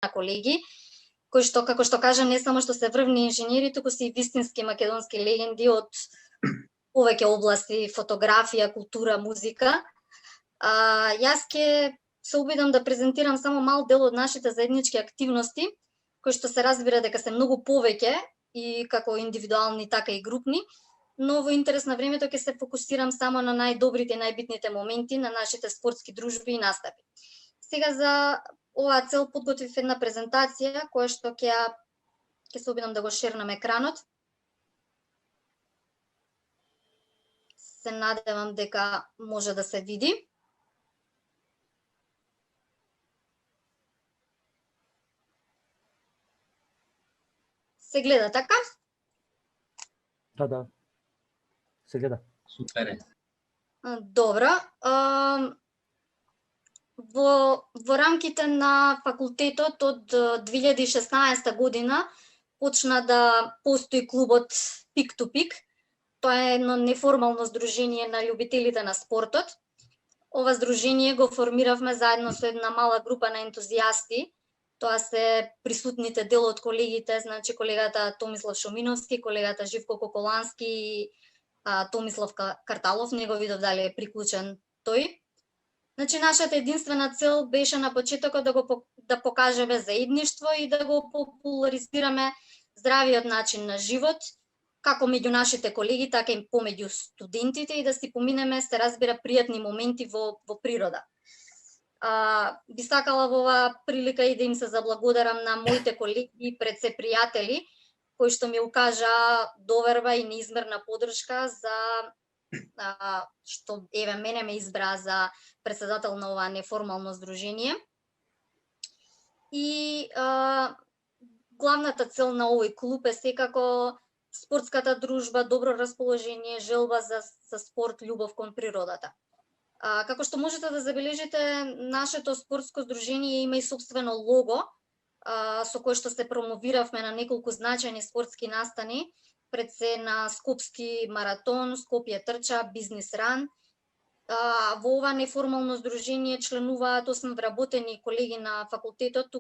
колеги, кои што, како што кажа, не само што се врвни инженери, туку се и вистински македонски легенди од повеќе области: фотографија, култура, музика. Јас ќе се обидам да презентирам само мал дел од нашите заеднички активности, кои што се разбира дека се многу повеќе и како индивидуални, така и групни, но во интерес на времето ќе се фокусирам само на најдобрите и најбитните моменти на нашите спортски дружби и настапи. Сега за оваа цел подготвив една презентација која што ќе се обидам да го шернам екранот. Се надевам дека може да се види. Се гледа, така? Да. Се гледа. Супер е. Добро. Во рамките на факултетот од 2016 година почна да постои клубот Пик ту Пик. Тоа е едно неформално здружение на љубителите на спортот. Ова здружение го формиравме заедно со една мала група на ентузијасти. Тоа се присутните дел од колегите, значи колегата Томислав Шуминовски, колегата Живко Коколански и Томислав Карталов, не го видов дали е приклучен тој. Значи, нашата единствена цел беше на почетокот да покажеме заедништво и да го популаризираме здравиот начин на живот, како меѓу нашите колеги, така и помеѓу студентите, и да си поминеме, се разбира, пријатни моменти во природа. Би сакала во оваа прилика и да им се заблагодарам на моите колеги и пред се пријатели, кои што ми укажа доверба и неизмерна поддршка за што еве мене ме избра за председател на ова неформално здружение. И главната цел на овој клуб е секако спортската дружба, добро расположение, желба за спорт, љубов кон природата. Како што можете да забележите, нашето спортско здружение има и собствено лого, со кое што се промовиравме на неколку значајни спортски настани, пред се на Скопски маратон, Скопје трча, Бизнис ран. Во ова неформално здружение членуваат 8 вработени колеги на факултетот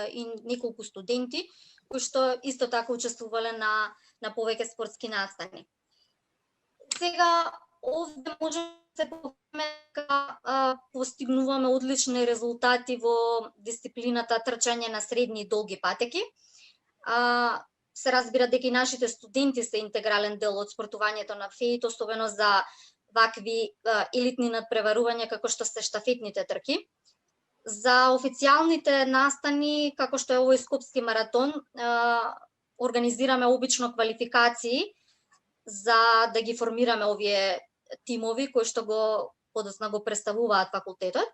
и неколку студенти, кои што исто така учествувале на повеќе спортски настани. Сега, овде може да се покажеме дека постигнуваме одлични резултати во дисциплината трчање на средни и долги патеки. Се разбира дека и нашите студенти се интегрален дел од спортувањето на ФЕИТ, особено за вакви елитни надпреварувања како што се штафетните трки. За официјалните настани, како што е овој Скопски маратон, организираме обично квалификации за да ги формираме овие тимови кои што го представуваат факултетот.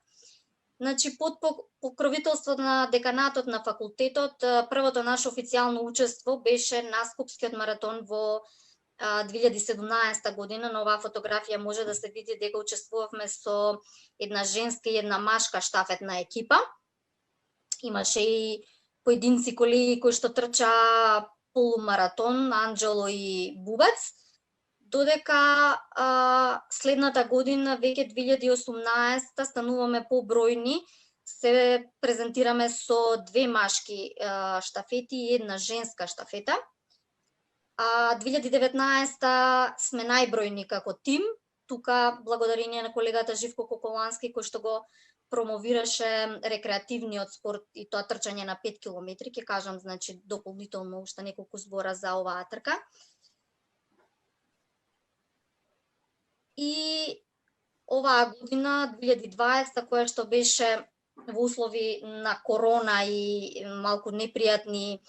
Значи, под покровителството на деканатот на факултетот, првото наше официјално учество беше на Скопскиот маратон во 2017 година. На оваа фотографија може да се види дека учествувавме со една женска и една машка штафетна екипа. Имаше и поединци колеги кои што трча полумаратон, Анџело и Бубац, додека следната година, веќе 2018, стануваме побројни, се презентираме со 2 машки штафети и една женска штафета. 2019 сме најбројни како тим, тука благодарение на колегата Живко Коколански кој што го промовираше рекреативниот спорт и тоа трчање на 5 километри, ќе кажам, значи дополнително уште неколку збора за оваа трка. И оваа година, 2020, која што беше во услови на корона и малку непријатни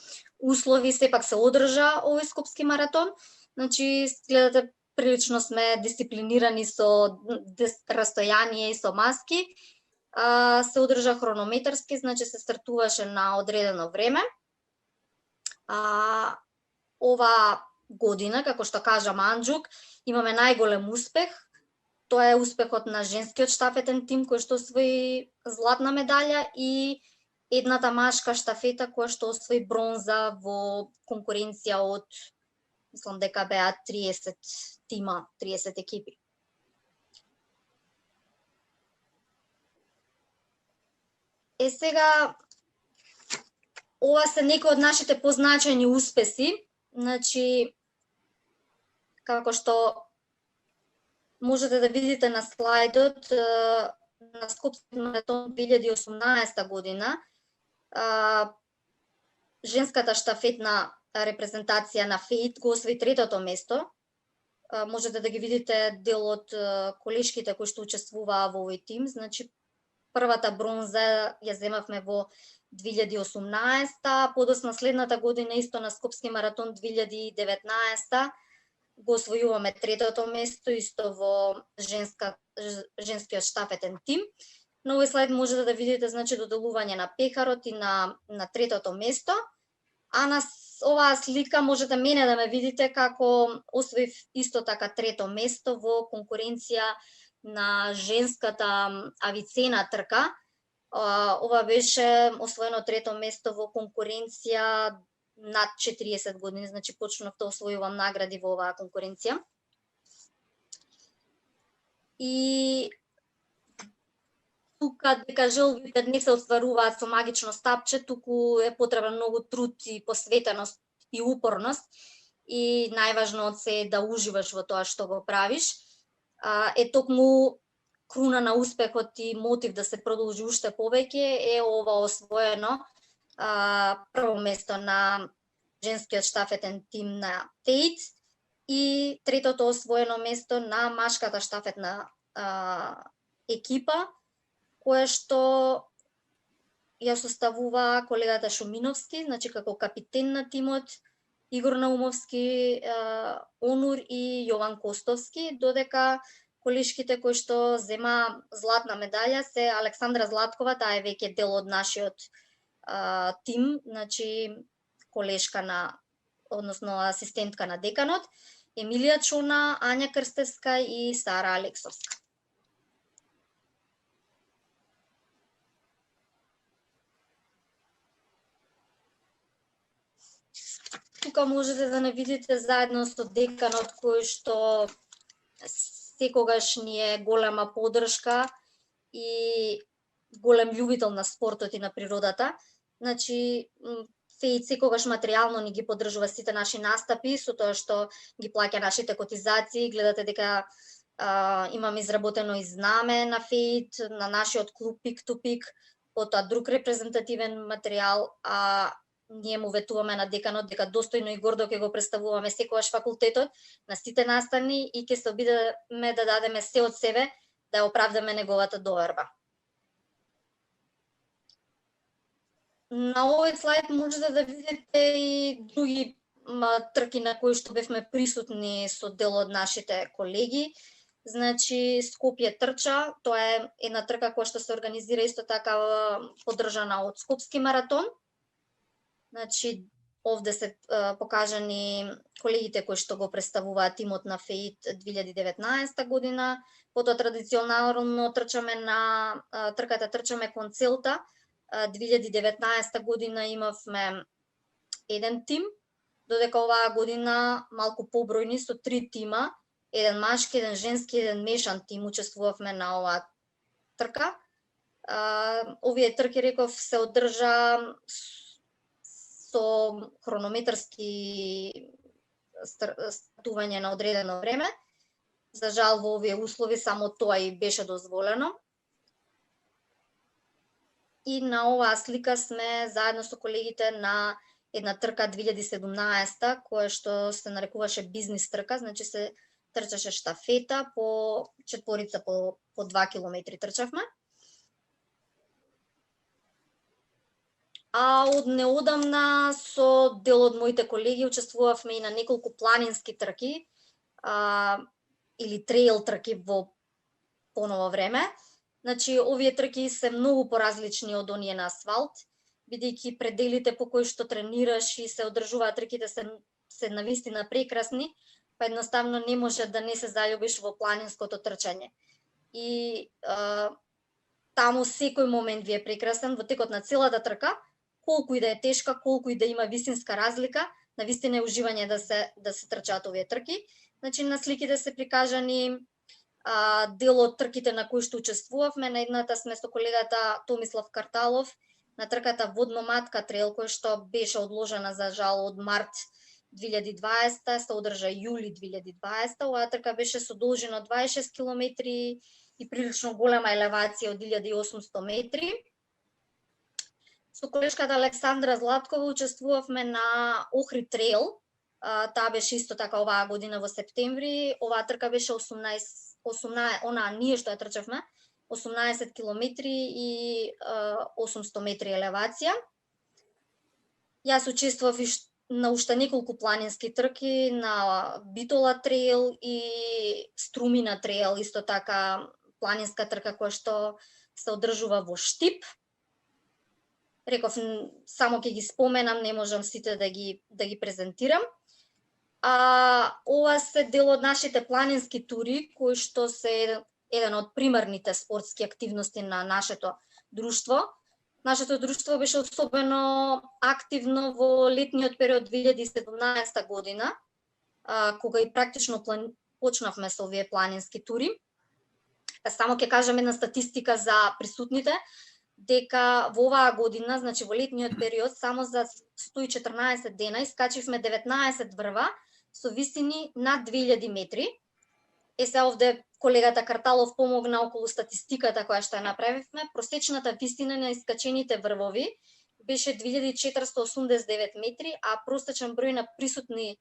услови, сепак се одржа овој Скопски маратон. Значи, гледате, прилично сме дисциплинирани со растојание и со маски. Се одржа хронометарски, значи се стартуваше на одредено време. Ова година, како што кажа Манџук, имаме најголем успех. Тоа е успехот на женскиот штафетен тим кој што освои златна медалја и едната машка штафета која што освои бронза во конкуренција од, мислам дека беа 30 тима, 30 екипи. Сега ова се некои од нашите позначени успеси, значи како што можете да видите на слайдот, на Скопски маратон 2018 година, женската штафетна репрезентација на ФЕИТ го освои третото место. Можете да ги видите дел од колешките кои што учествуваа во овој тим. Значи, првата бронза ја земавме во 2018, подоцна следната година исто на Скопски маратон 2019 го освојуваме третото место исто во женскиот штафетен тим. На овој слайд можете да видите значи доделување на пехарот и на третото место. А на оваа слика можете мене да ме видите како освоив исто така трето место во конкуренција на женската авицена трка. Ова беше освоено трето место во конкуренција над 40 години, значи почнав да освојувам награди во оваа конкуренција. И тука дека желбите не се остваруваат со магично стапче, туку е потребен многу труд и посветеност и упорност. И најважно е да уживаш во тоа што го правиш. Е токму круна на успехот и мотив да се продолжи уште повеќе е ова освоено прво место на женскиот штафетен тим на ФЕИТ и третото освоено место на машката штафетна екипа, кое што ја составува колегата Шуминовски, значи како капитен на тимот, Игор Наумовски, Онур и Јован Костовски, додека колешките кои што зема златна медаља се Александра Златкова, таа е веќе дел од нашиот тим, значи колешка на, односно асистентка на деканот, Емилија Чона, Ања Крстевска и Сара Алексовска. Тука можете да не видите заедно со деканот кој што секогаш ни е голема поддршка и голем љубител на спортот и на природата. Значи, ФЕИТ секогаш материјално ни ги поддржува сите наши настапи, со тоа што ги плаќа нашите котизации. Гледате дека имаме изработено и знаме на ФЕИТ, на нашиот клуб Пик ту Пик, потоа друг репрезентативен материјал, ние му ветуваме на деканот дека достојно и гордо ќе го представуваме секогаш факултетот на сите настани и ќе се обидеме да дадеме се од себе да ја оправдаме неговата доверба. На овој слайд можете да видите и други трки на кои што бевме присутни со дел од нашите колеги. Значи, Скопје трча, тоа е една трка која што се организира исто така поддржана од Скопски маратон. Значи, овде се покажани колегите кои што го представуваат тимот на ФЕИТ 2019 година. Потоа традиционално трчаме на трката трчаме кон Целта. 2019 година имавме еден тим, додека оваа година малку побројни со 3 тима, еден машки, еден женски, еден мешан тим учествувавме на оваа трка. Овие трки, реков, се одржа со хронометарски стартување на одредено време. За жал во овие услови само тоа и беше дозволено. И на оваа слика сме заедно со колегите на една трка 2017 која што се нарекуваше бизнис трка, значи се трчаше штафета по четворица по 2 километри трчавме. А од неодамна со дел од моите колеги учествувавме и на неколку планински трки или трейл трки во поново време. Значи, овие трки се многу поразлични од оние на асфалт, бидејќи пределите по кои што тренираш и се одржуваат трките се навистина прекрасни, па едноставно не може да не се заљубиш во планинското трчање. И таму секој момент ви е прекрасен во текот на целата трка, колку и да е тешка, колку и да има висинска разлика, навистина е уживање да се трчаат овие трки. Значи, на сликите се прикажани дел од трките на кои што учествувавме. На едната сме со колегата Томислав Карталов на трката Водно-Матка трейл, која што беше одложена за жал од март 2020, се одржа јули 2020. Оваа трка беше со должина 26 километри и прилично голема елевација од 1800 метри. Со колешката Александра Златкова учествувавме на Охрид трейл. Таа беше исто така оваа година во септември. Оваа трка беше 18 ние што ја трчавме, 18 километри и 800 метри елевација. Јас учествував на уште неколку планински трки, на Битола трейл и Струмина трейл, исто така планинска трка која што се одржува во Штип. Реков, само ќе ги споменам, не можам сите да ги презентирам. Ова се дел од нашите планински тури, кои што се еден од примарните спортски активности на нашето друштво. Нашето друштво беше особено активно во летниот период 2017 година, кога и практично почнавме со овие планински тури. Само ќе кажам една статистика за присутните, дека во оваа година, значи во летниот период, само за 114 дена искачивме 19 врва со висини над 2000 метри. Се овде колегата Карталов помогна околу статистиката која што ја направивме. Просечната висина на искачените врвови беше 2489 метри, а просечен број на присутни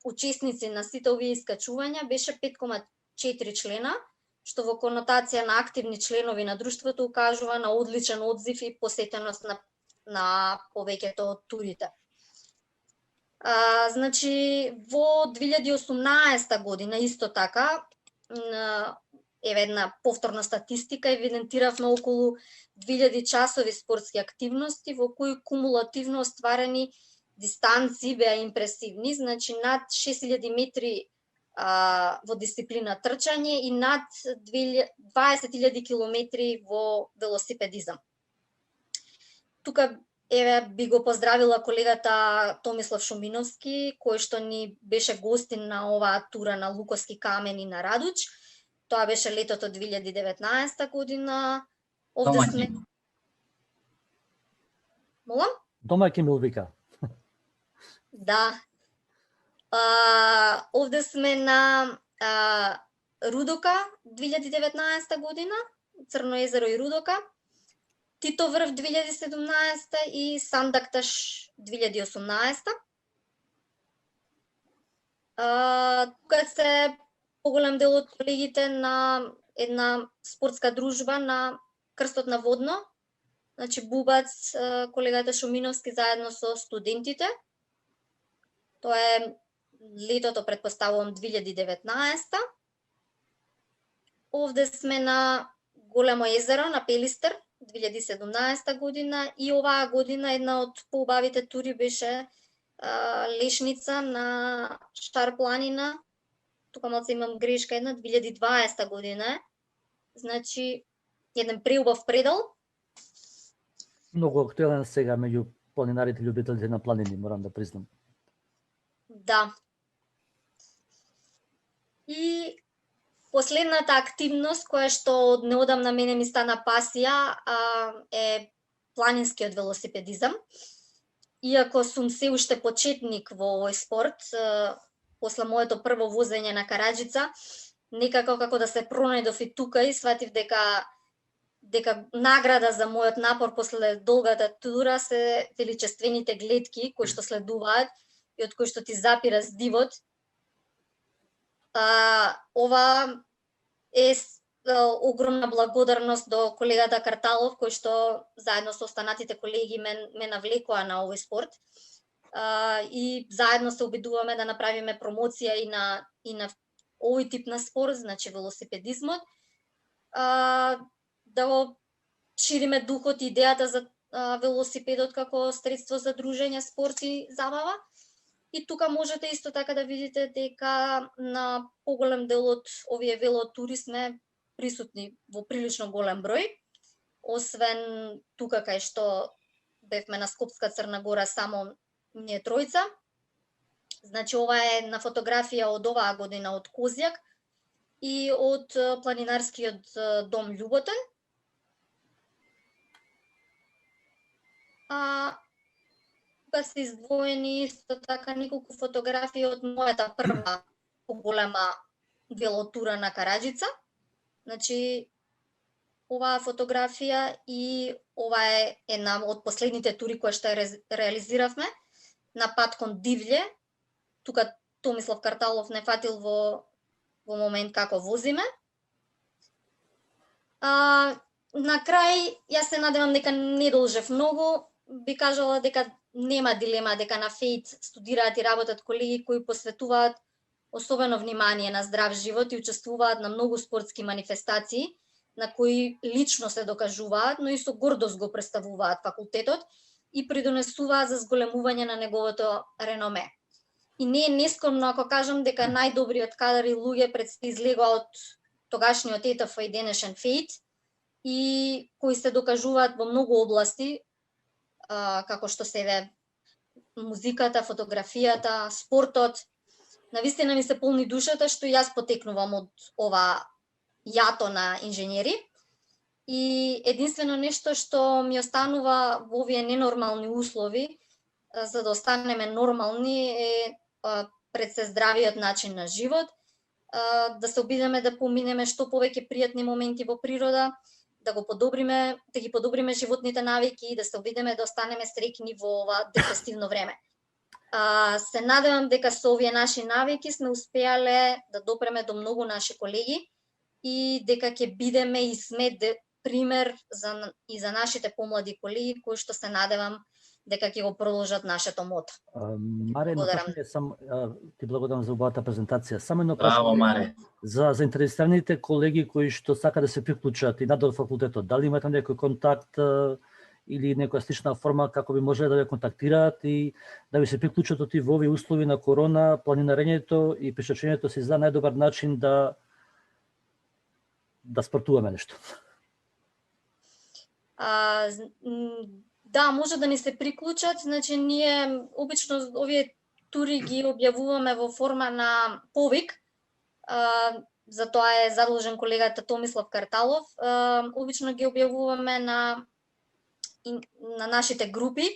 учесници на сите овие искачувања беше 5,4 члена, што во конотација на активни членови на друштвото укажува на одличен одзив и посетеност на повеќето од турите. Значи, во 2018 година, исто така, една повторна статистика, евидентиравме околу 2000 часови спортски активности, во кои кумулативно остварени дистанции беа импресивни, значи над 6000 метри во дисциплина трчање и над 20.000 километри во велосипедизам. Тука би го поздравила колегата Томислав Шуминовски, кој што ни беше гостин на оваа тура на Луковски камен и на Радуч. Тоа беше летото 2019 година. Овде сме... Молам? Домаќин бил вика. Да. Овде сме на Рудока 2019 година, Црно езеро и Рудока, Тито врв 2017 и Сандакташ 2018. Тука се поголем дел од колегите на една спортска дружба на Крстот на Водно, значи Бубац, колегата Шуминовски заедно со студентите. Тоа е летото, предпоставувам, 2019. Овде сме на Големо езеро, на Пелистер, 2017 година, и оваа година една од поубавите тури беше Лешница на Штар планина. Тука малце имам грешка, една 2020 година. Значи, еден преубав предал. Многу актуелен сега меѓу планинарите и љубителите на планини, морам да признам. Да. И последната активност која што од неодамна мене ми стана пасија е планинскиот велосипедизам. Иако сум се уште почетник во овој спорт, после моето прво возење на Караџица, некако како да се пронајдов и тука и сватив дека награда за мојот напор после долгата тура се величествените гледки кои што следуваат и од кои што ти запира здивот. Ова е огромна благодарност до колегата Карталов, кој што заедно со останатите колеги ме навлекоа на овој спорт. И заедно се обидуваме да направиме промоција и на овој тип на спорт, значи велосипедизмот. Да го шириме духот и идејата за велосипедот како средство за дружење, спорт и забава. И тука можете исто така да видите дека на поголем дел од овие велотури сме присутни во прилично голем број. Освен тука кај што бевме на Скопска Црна Гора само ние тројца. Значи ова е на фотографија од оваа година од Козјак и од планинарскиот дом Љуботен. тука се издвоени исто така неколку фотографии од мојата прва поголема велотура на Караџица. Значи, оваа фотографија и ова е една од последните тури кои што реализиравме на пат кон Дивље. Тука Томислав Карталов не фатил во момент како возиме. На крај, јас се надевам дека не должев многу, би кажала дека нема дилема дека на ФЕИТ студираат и работат колеги кои посветуваат особено внимание на здрав живот и учествуваат на многу спортски манифестации, на кои лично се докажуваат, но и со гордост го представуваат факултетот и придонесуваат за зголемување на неговото реноме. И не е нескромно ако кажам дека најдобриот кадар и луѓе пред се излегува од тогашниот ЕТФ и денешен ФЕИТ и кои се докажуваат во многу области, како што се музиката, фотографијата, спортот. Навистина ми се полни душата што јас потекнувам од ова јато на инженери. И единствено нешто што ми останува во овие ненормални услови, за да останеме нормални, е пред се здравиот начин на живот, да се обидеме да поминеме што повеќе пријатни моменти во природа, да ги подобриме животните навики и да се обидеме да останеме среќни во ова депресивно време. Се надевам дека со овие наши навики сме успеале да допреме до многу наши колеги и дека ќе бидеме и сме пример и за нашите помлади колеги кои што се надевам дека ќе го продолжат нашето мото. Маре, ти благодарам за убавата презентација. Само едно Браво, Маре. За заинтересираните колеги кои што сака да се приклучат и надолу факултетот, дали имате некој контакт или некоја слична форма како би можеле да ве контактираат и да ви се приклучат во овие услови на корона, планинарењето и пешачењето се за најдобар начин да спортуваме нешто? Да, може да ни се приклучат, значи ние обично овие тури ги објавуваме во форма на повик, за тоа е задолжен колегата Томислав Карталов, обично ги објавуваме на нашите групи.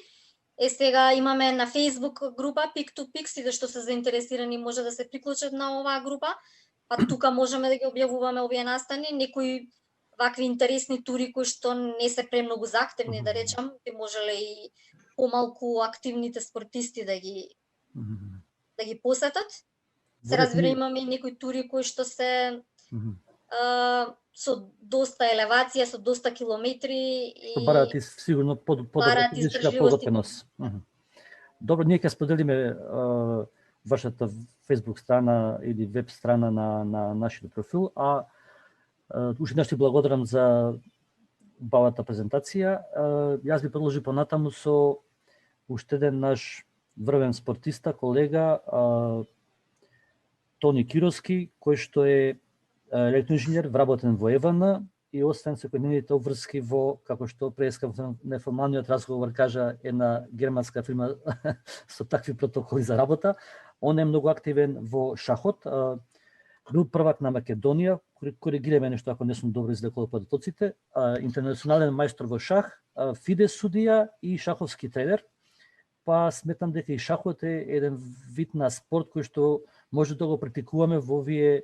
Сега имаме на Facebook група Pick to Pick, сите што се заинтересирани може да се приклучат на оваа група, па тука можеме да ги објавуваме овие настани, некои вакви интересни тури кои што не се премногу заактивни, да речам, би можеле и помалку активните спортисти да ги посетат. Се разбира, имаме и некои тури кои што се со доста елевација, со доста километри и бараат и сигурно подобра физичка подготвеност. Добро, ние ќе споделиме вашата Facebook страна или веб страна на нашиот профил, уште нешто благодарам за убавата презентација. Јас би продолжи понатаму со уште еден наш врвен спортиста, колега Тони Кировски, кој што е електроинженер, вработен во ЕВН и освен секојдневните обврски во, како што преска неформалниот разговор кажа, една германска фирма со такви протоколи за работа. Он е многу активен во шахот. Бил првак на Македонија, коригираме нешто ако не сум добро излекувал податоците, интернационален мајстор во шах, фиде судија и шаховски тренер. Па сметам дека и шахот е еден вид на спорт кој што може да го практикуваме во овие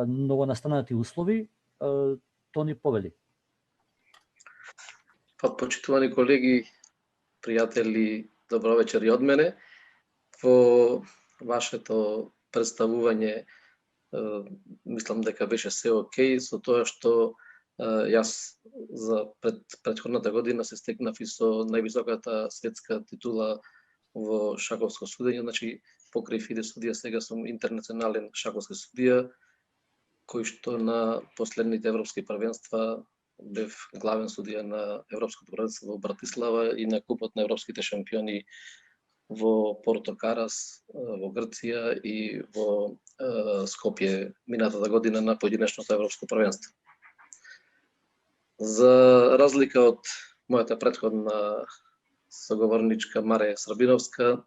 новонастанати услови. Тони, повели. Почитувани колеги, пријатели, добро вечер и од мене. Во вашето представување мислам дека беше се окей, со тоа што јас за претходната година се стекнав и со највисоката светска титула во шаховско судење, значи покрај фиде судија сега сум интернационален шаховски судија, кој што на последните европски првенства бев главен судија на европското првенство во Братислава и на купот на европските шампиони во Порто Карас, во Грција и во Скопје минатата година на поединечното европско првенство. За разлика од мојата претходна соговорничка Маре Србиновска,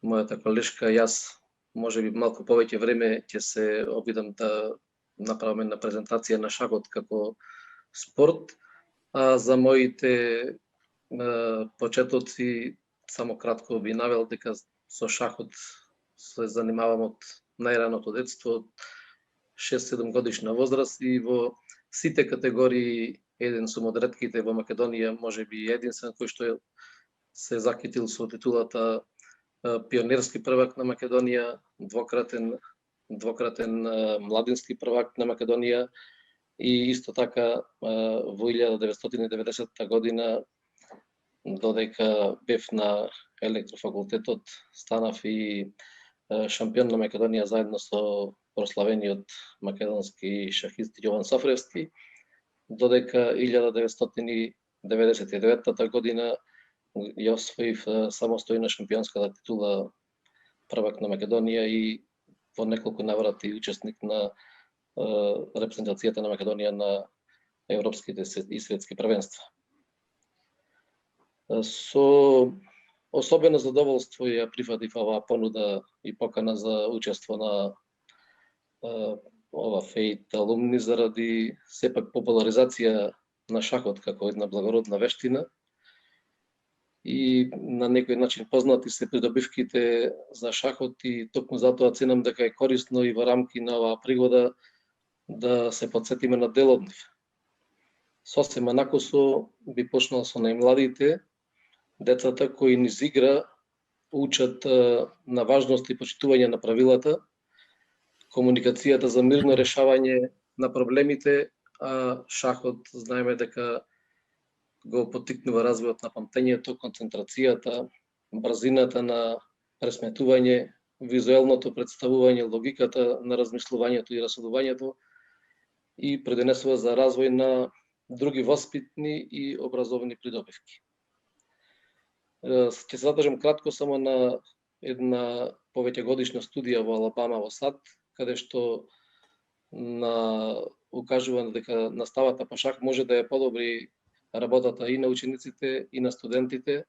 мојата колешка, јас можеби малку повеќе време ќе се обидам да направам една презентација на шахот како спорт, а за моите почетоци само кратко би навел дека со шахот се занимавам од најраното детство, од 6-7 годишна возраст и во сите категории еден сум од ретките во Македонија, можеби единствен кој што се закитил со титулата пионерски првак на Македонија, двократен младински првак на Македонија и исто така во 1990 година, додека бев на електрофакултетот, станав и шампион на Македонија заедно со прославениот македонски шахист Јован Софревски, додека 1999 година ја освоив самостојна шампионската титула првак на Македонија и во неколку наврати учесник на репрезентацијата на Македонија на европските и светски првенства. Со особено задоволство ја прифатив оваа понуда и покана за учество на ова FEIT алумни заради сепак популаризација на шахот како една благородна вештина и на некој начин познати се придобивките за шахот и токму затоа ценам дека е корисно и во рамки на оваа пригода да се подсетиме на дел од нив. Сосема накусо би почнал со најмладите, децата кои низ игра учат на важност и почитување на правилата, комуникацијата за мирно решавање на проблемите, а шахот знаеме дека го поттикнува развојот на памтењето, концентрацијата, брзината на пресметување, визуелното представување, логиката на размислувањето и расудувањето и предонесува за развој на други воспитни и образовни придобивки. Ќе се задржам кратко само на една повеќегодишна студија во Алабама во САД, каде што укажува дека наставата по шах може да ја подобри работата и на учениците и на студентите,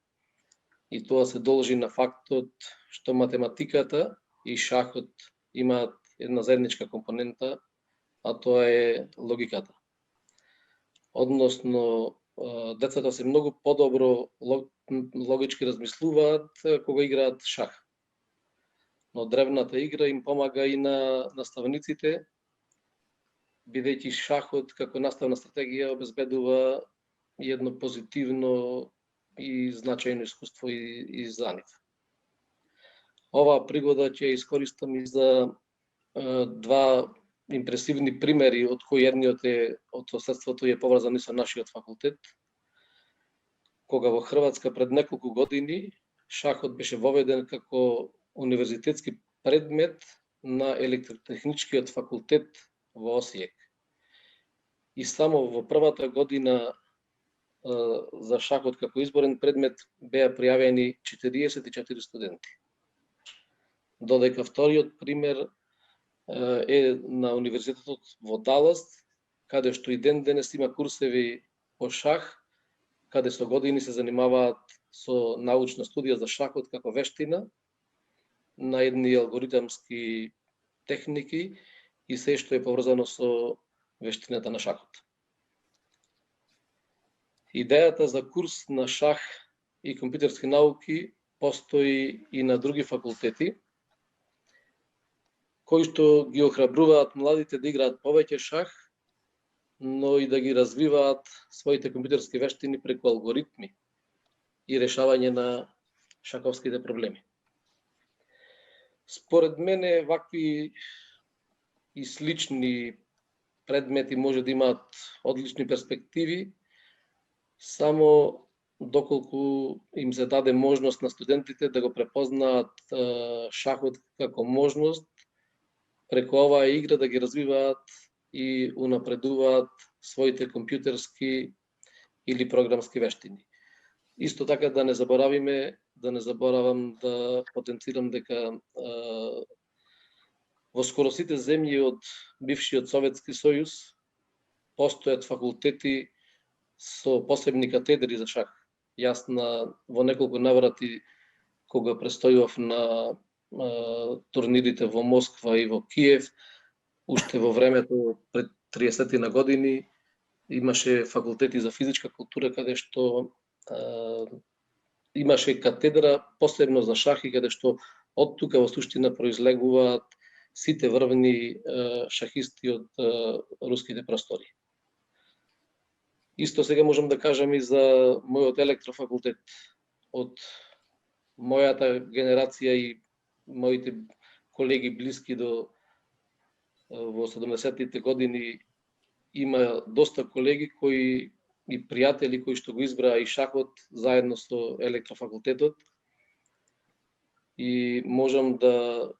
и тоа се должи на фактот што математиката и шахот имаат една заедничка компонента, а тоа е логиката. Односно, децата се многу подобро логички размислуваат кога играат шах. Но древната игра им помага и на наставниците, бидејќи шахот како наставна стратегија обезбедува едно позитивно и значајно искуство и за нив. Оваа пригода ќе искористам и за два импресивни примери, од кои едниот е од соседството е поврзан и со нашиот факултет. Кога во Хрватска пред неколку години шахот беше воведен како универзитетски предмет на електротехничкиот факултет во Осијек. И само во првата година за шахот како изборен предмет беа пријавени 44 студенти. Додека вториот пример е на универзитетот во Далас, каде што и ден денес има курсеви по шах, каде со години се занимаваат со научна студија за шахот како вештина, на едни алгоритамски техники и се што е поврзано со вештината на шахот. Идејата за курс на шах и компјутерски науки постои и на други факултети, кои што ги охрабруваат младите да играат повеќе шах, но и да ги развиваат своите компјутерски вештини преку алгоритми и решавање на шаковските проблеми. Според мене, вакви и слични предмети може да имаат одлични перспективи, само доколку им се даде можност на студентите да го препознаат шахот како можност, преку оваа игра да ги развиваат и унапредуваат своите компјутерски или програмски вештини. Исто така да не заборавам да потенцирам дека во скоро сите земји од бившиот Советски сојуз постојат факултети со посебни катедри за шах. Јас во неколку наврати кога престојував на турнирите во Москва и во Киев, уште во времето пред 30 на години имаше факултети за физичка култура каде што имаше катедра посебно за шах и каде што од тука во суштина произлегуваат сите врвни шахисти од руските простори. Исто сега можам да кажам и за мојот електрофакултет. Од мојата генерација и моите колеги блиски до во 70-тите години има доста колеги кои и пријатели кои што го избраа и шахот заедно со електрофакултетот. И можам да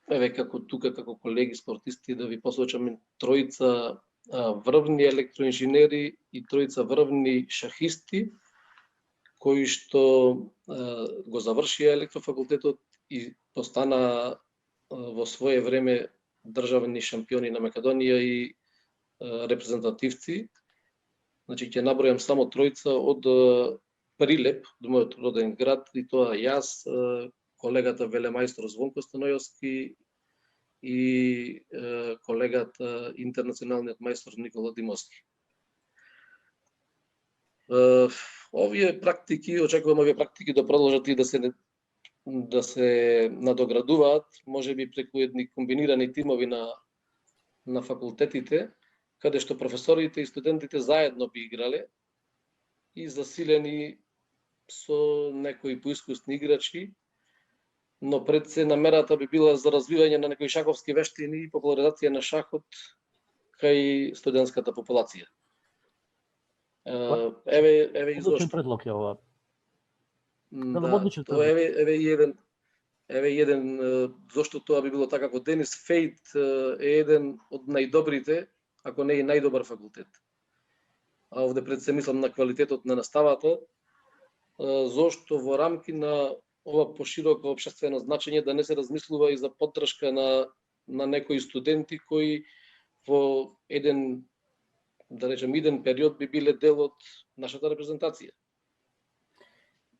како тука како колеги спортисти да ви посочам тројца врвни електроинженери и тројца врвни шахисти кои што го завршија електрофакултетот и постана во свое време државни шампиони на Македонија и репрезентативци. Значи ќе набројам само тројца од Прилеп, до мојот роден град, и тоа јас, колегата велемајстор Звонко Станојовски и колегата интернационалниот мајстор Никола Димовски. Овие практики, очекувам овие практики да продолжат и да се надоградуваат, можеби преку едни комбинирани тимови на факултетите, каде што професорите и студентите заедно би играле и засилени со некои поискусни играчи, но пред се намерата би била за развивање на некои шаховски вештини и популаризација на шахот кај студентската популација. Еве и зошто. Предлог е ова. Да, тоа еве еден зошто тоа би било така, како Денис Фейт е еден од најдобрите, ако не и најдобар факултет. А овде пред се мислам на квалитетот на наставата, зошто во рамки на ова пошироко општествено значење да не се размислува и за поддршка на некои студенти кои во еден, да речем, иден период би биле дел од нашата репрезентација.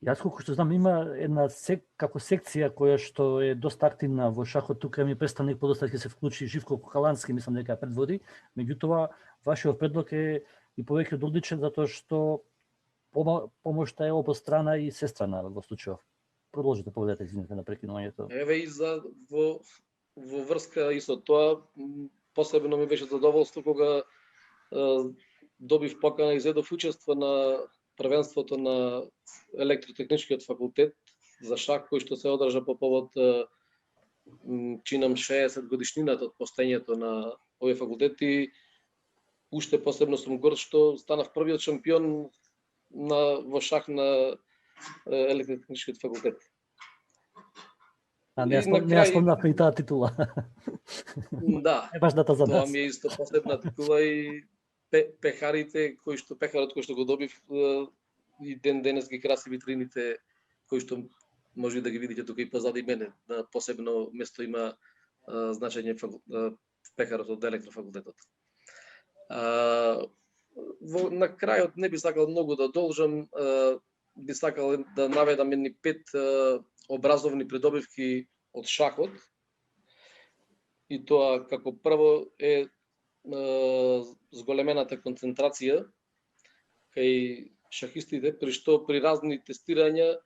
Јас колку што знам има една како секција која што е доста активна во шахот, тука ми представник подоста ќе се вклучи Живко Кохалански, мислам дека предводи, меѓутоа вашиот предлог е и повеќе од одличен затоа што помошта е обострана и сестрана во случајов. Продолжите, поведете, извинете на прекинувањето. Еве и за во врска и со тоа, посебно ми беше задоволство кога добив покана и зедов учество на првенството на електротехничкиот факултет за шах, кој што се одржа по повод чинам 60 годишнината од постоењето на овој факултет и уште посебно сум горд што станав првиот шампион во шах на електротехничкиот факултет. Не спомнавме и таа титула. Да, е баш дата за нас. Тоа ми е исто посебна титула и пехарот кој што го добив и денес ги краси витрините, кој што може да ги видите тука и позади мене. На посебно место има значење пехарот од електрофакултетот. На крајот не би сакал многу да должам, би сакал да наведам едни 5 образовни придобивки од шахот. И тоа како прво е зголемената концентрација кај шахистите, при што при разни тестирања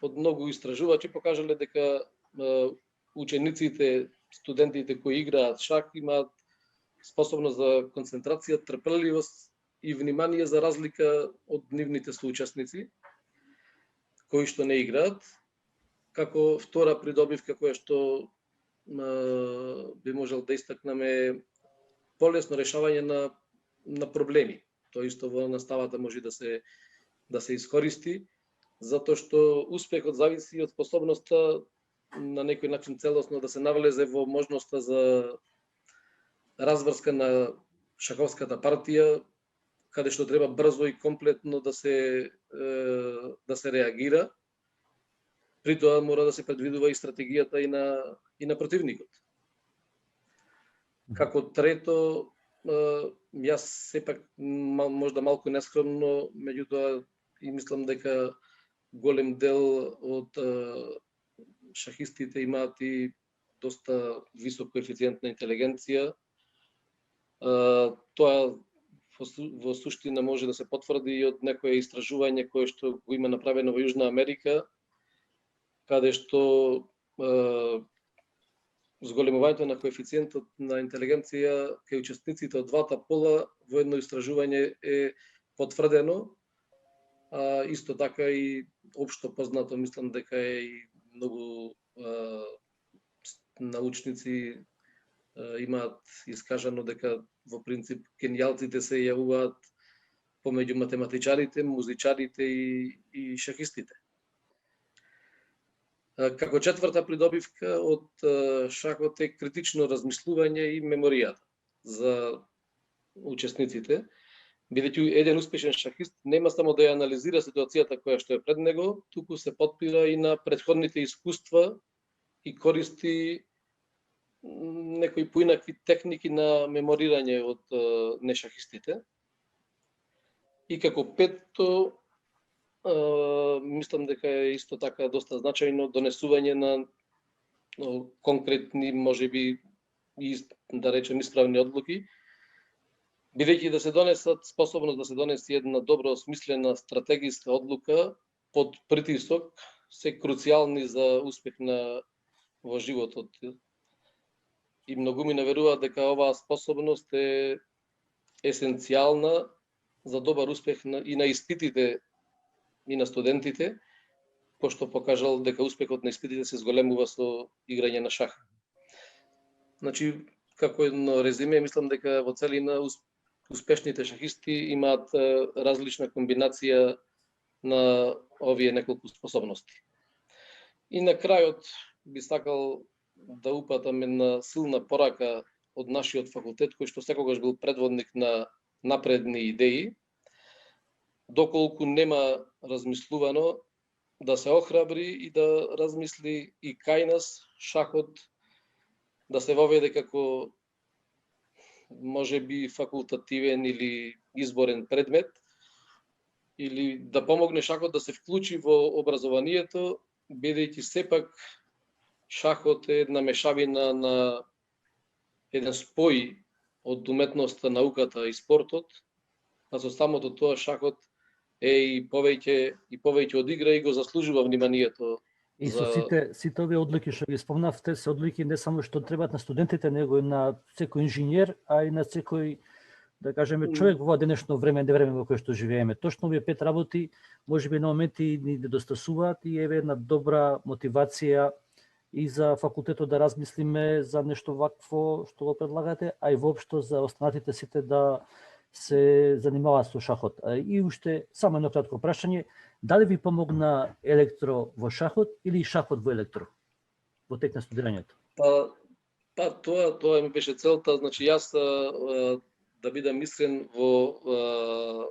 од многу истражувачи покажале дека учениците, студентите кои играат шах имаат способност за концентрација, трпеливост и внимание за разлика од нивните соучесници кои што не играат. Како втора придобивка која што би можел да истакнеме полесно решавање на проблеми. Тоа исто во наставата може да се искористи, затоа што успехот зависи од способноста на некој начин целосно да се навлезе во можноста за разврска на шаховската партија, каде што треба брзо и комплетно да се реагира. При тоа мора да се предвидува и стратегијата и на противникот. Како трето, јас сепак можда малку нескромно, меѓутоа и мислам дека голем дел од шахистите имаат и доста висок коефициент на интелигенција. Тоа во суштина може да се потврди и од некое истражување кое што го има направено во Јужна Америка, каде што зголемувањето на коефициентот на интелигенција кај учесниците од двата пола во едно истражување е потврдено. Исто така и општо познато, мислам дека е и многу научници имаат искажано дека во принцип генијалците се јавуваат помеѓу математичарите, музичарите и шахистите. Како четврта придобивка од шахот е критично размислување и меморијата за учесниците, бидејќи еден успешен шахист нема само да ја анализира ситуацијата која што е пред него, туку се потпира и на претходните искуства и користи некои поинакви техники на меморирање од нешахистите. И како петто, мислам дека е исто така доста значајно донесување на конкретни, можеби, да речем, исправни одлуки, бидејќи да се донесат, способност да се донесе една добро осмислена стратегиска одлука под притисок се круцијални за успех во животот. И многумина веруваат дека оваа способност е есенцијална за добар успех и на испитите и на студентите, пошто покажал дека успехот на испитите се зголемува со играње на шах. Значи, како едно резиме, мислам дека во целина успешните шахисти имаат различна комбинација на овие неколку способности. И на крајот би сакал да упатам една силна порака од нашиот факултет, кој што секогаш бил предводник на напредни идеи, доколку нема размислувано, да се охрабри и да размисли и кај нас шахот да се воведе како можеби факултативен или изборен предмет, или да помогне шахот да се вклучи во образованието, бидејќи сепак шахот е една мешавина на еден спој од уметноста, науката и спортот, а со самото тоа шахот е и повеќе од игра и го заслужува вниманието. И со сите овие одлуки што ги спомнавте, се одлуки не само што требаат на студентите, него и на секој инженер, а и на секој, да кажеме, човек во денешно време во кое што живееме. Точно овие 5 работи можеби на моменти ни недостасуваат и еве една добра мотивација и за факултетот да размислиме за нешто вакво што го предлагате, а и воопшто за останатите сите да се занимаваат со шахот. И уште само едно кратко прашање, дали ви помогна електро во шахот или шахот во електро во тек на студирањето? Па тоа ми беше целта, значи јас да бидам искрен во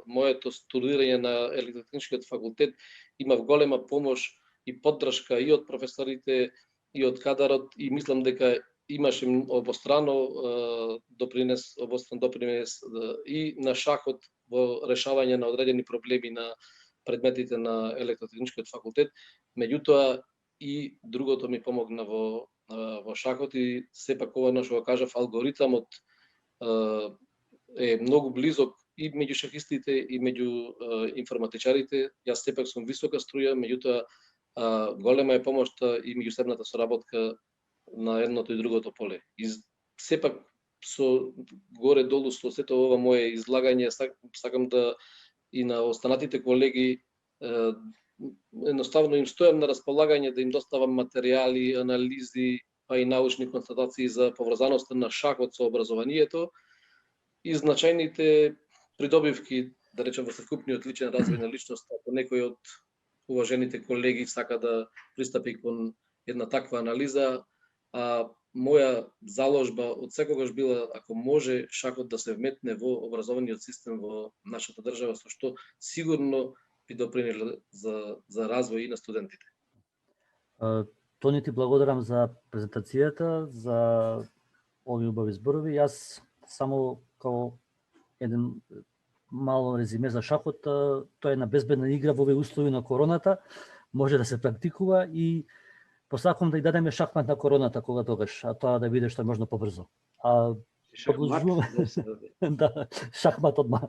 моето студирање на електротехничкиот факултет имав голема помош и поддршка и од професорите и од кадарот и мислам дека имаше обостран допринес и на шахот во решавање на одредени проблеми на предметите на електротехничкиот факултет, меѓутоа и другото ми помогна во шахот и сепак ова што го кажав, алгоритамот е многу близок и меѓу шахистите и меѓу информатичарите. Јас сепак сум висока струја, меѓутоа голема е помошта и меѓусебната соработка на едното и другото поле. И сепак со горе-долу со сето ова мое излагање сакам да и на останатите колеги едноставно им стојам на располагање да им доставам материјали, анализи, па и научни констатации за поврзаноста на шахот со образованието и значајните придобивки, да речем, во совкупниот личен развој на личност, ако некој од уважените колеги сака да пристапи кон една таква анализа, моја заложба од секогаш била, ако може, шахот да се вметне во образовниот систем во нашата држава, со што сигурно би допринело за развој и на студентите. Тони, ти благодарам за презентацијата, за овие убави зборови. Јас само како еден мало резиме за шахот, тоа е една безбедна игра во овие услови на короната, може да се практикува и посакувам да ја дадеме шахмат на короната кога тогаш, а тоа да биде што е можно побрзо. Продолжуваме. Да, шахмат одма.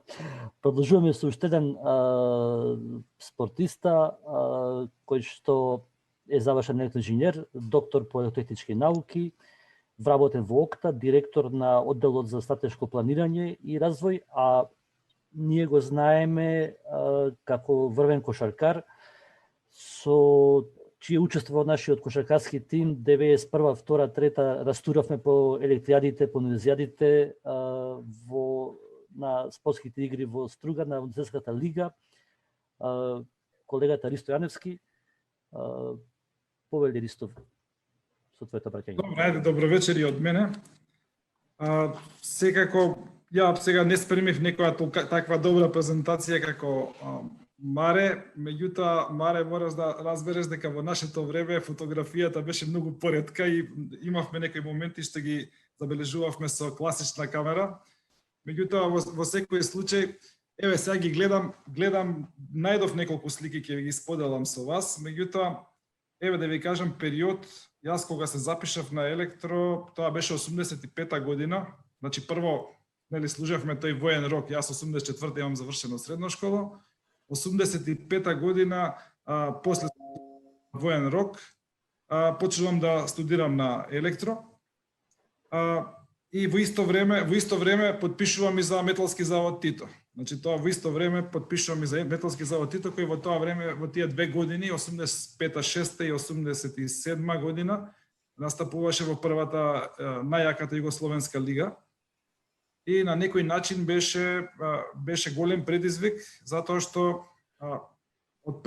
Продолжуваме со уште еден спортиста кој што е завршен електроинженер, доктор по електротехнички науки, вработен во ОКТА, директор на одделот за стратешко планирање и развој, а ние го знаеме како врвен кошаркар, со чие учество во нашиот кошаркарски тим 91, 2, 3 растуравме по електријадите, по универзијадите, на спортските игри во Струга, на универзитетската лига. Колегата Ристо Јаневски, повели Ристов со твоето браќање. Добро вечер и од мене. Секако, ја сега не спремив некоја таква добра презентација како Маре, меѓутоа, Маре, мораш да разбереш дека во нашето време фотографијата беше многу поретка и имавме некои моменти што ги забележувавме со класична камера. Меѓутоа, во секој случај, еве сега ги гледам, најдов неколку слики ќе ги споделам со вас, меѓутоа, еве да ви кажам период, јас кога се запишав на електро, тоа беше 85-та година, значи прво, нели, служевме тој воен рок, јас 84-та имам завршено средна школа, 85-та година, после воен рок, почнувам да студирам на електро, и во исто време потпишувам и за Металски завод Тито. Значи тоа во исто време потпишувам и за Металски завод Тито, кој во тоа време, во тие две години, 85-та, 6-та и 87-ма година, настапуваше во првата најаката Југословенска лига. И на некој начин беше голем предизвик, затоа што од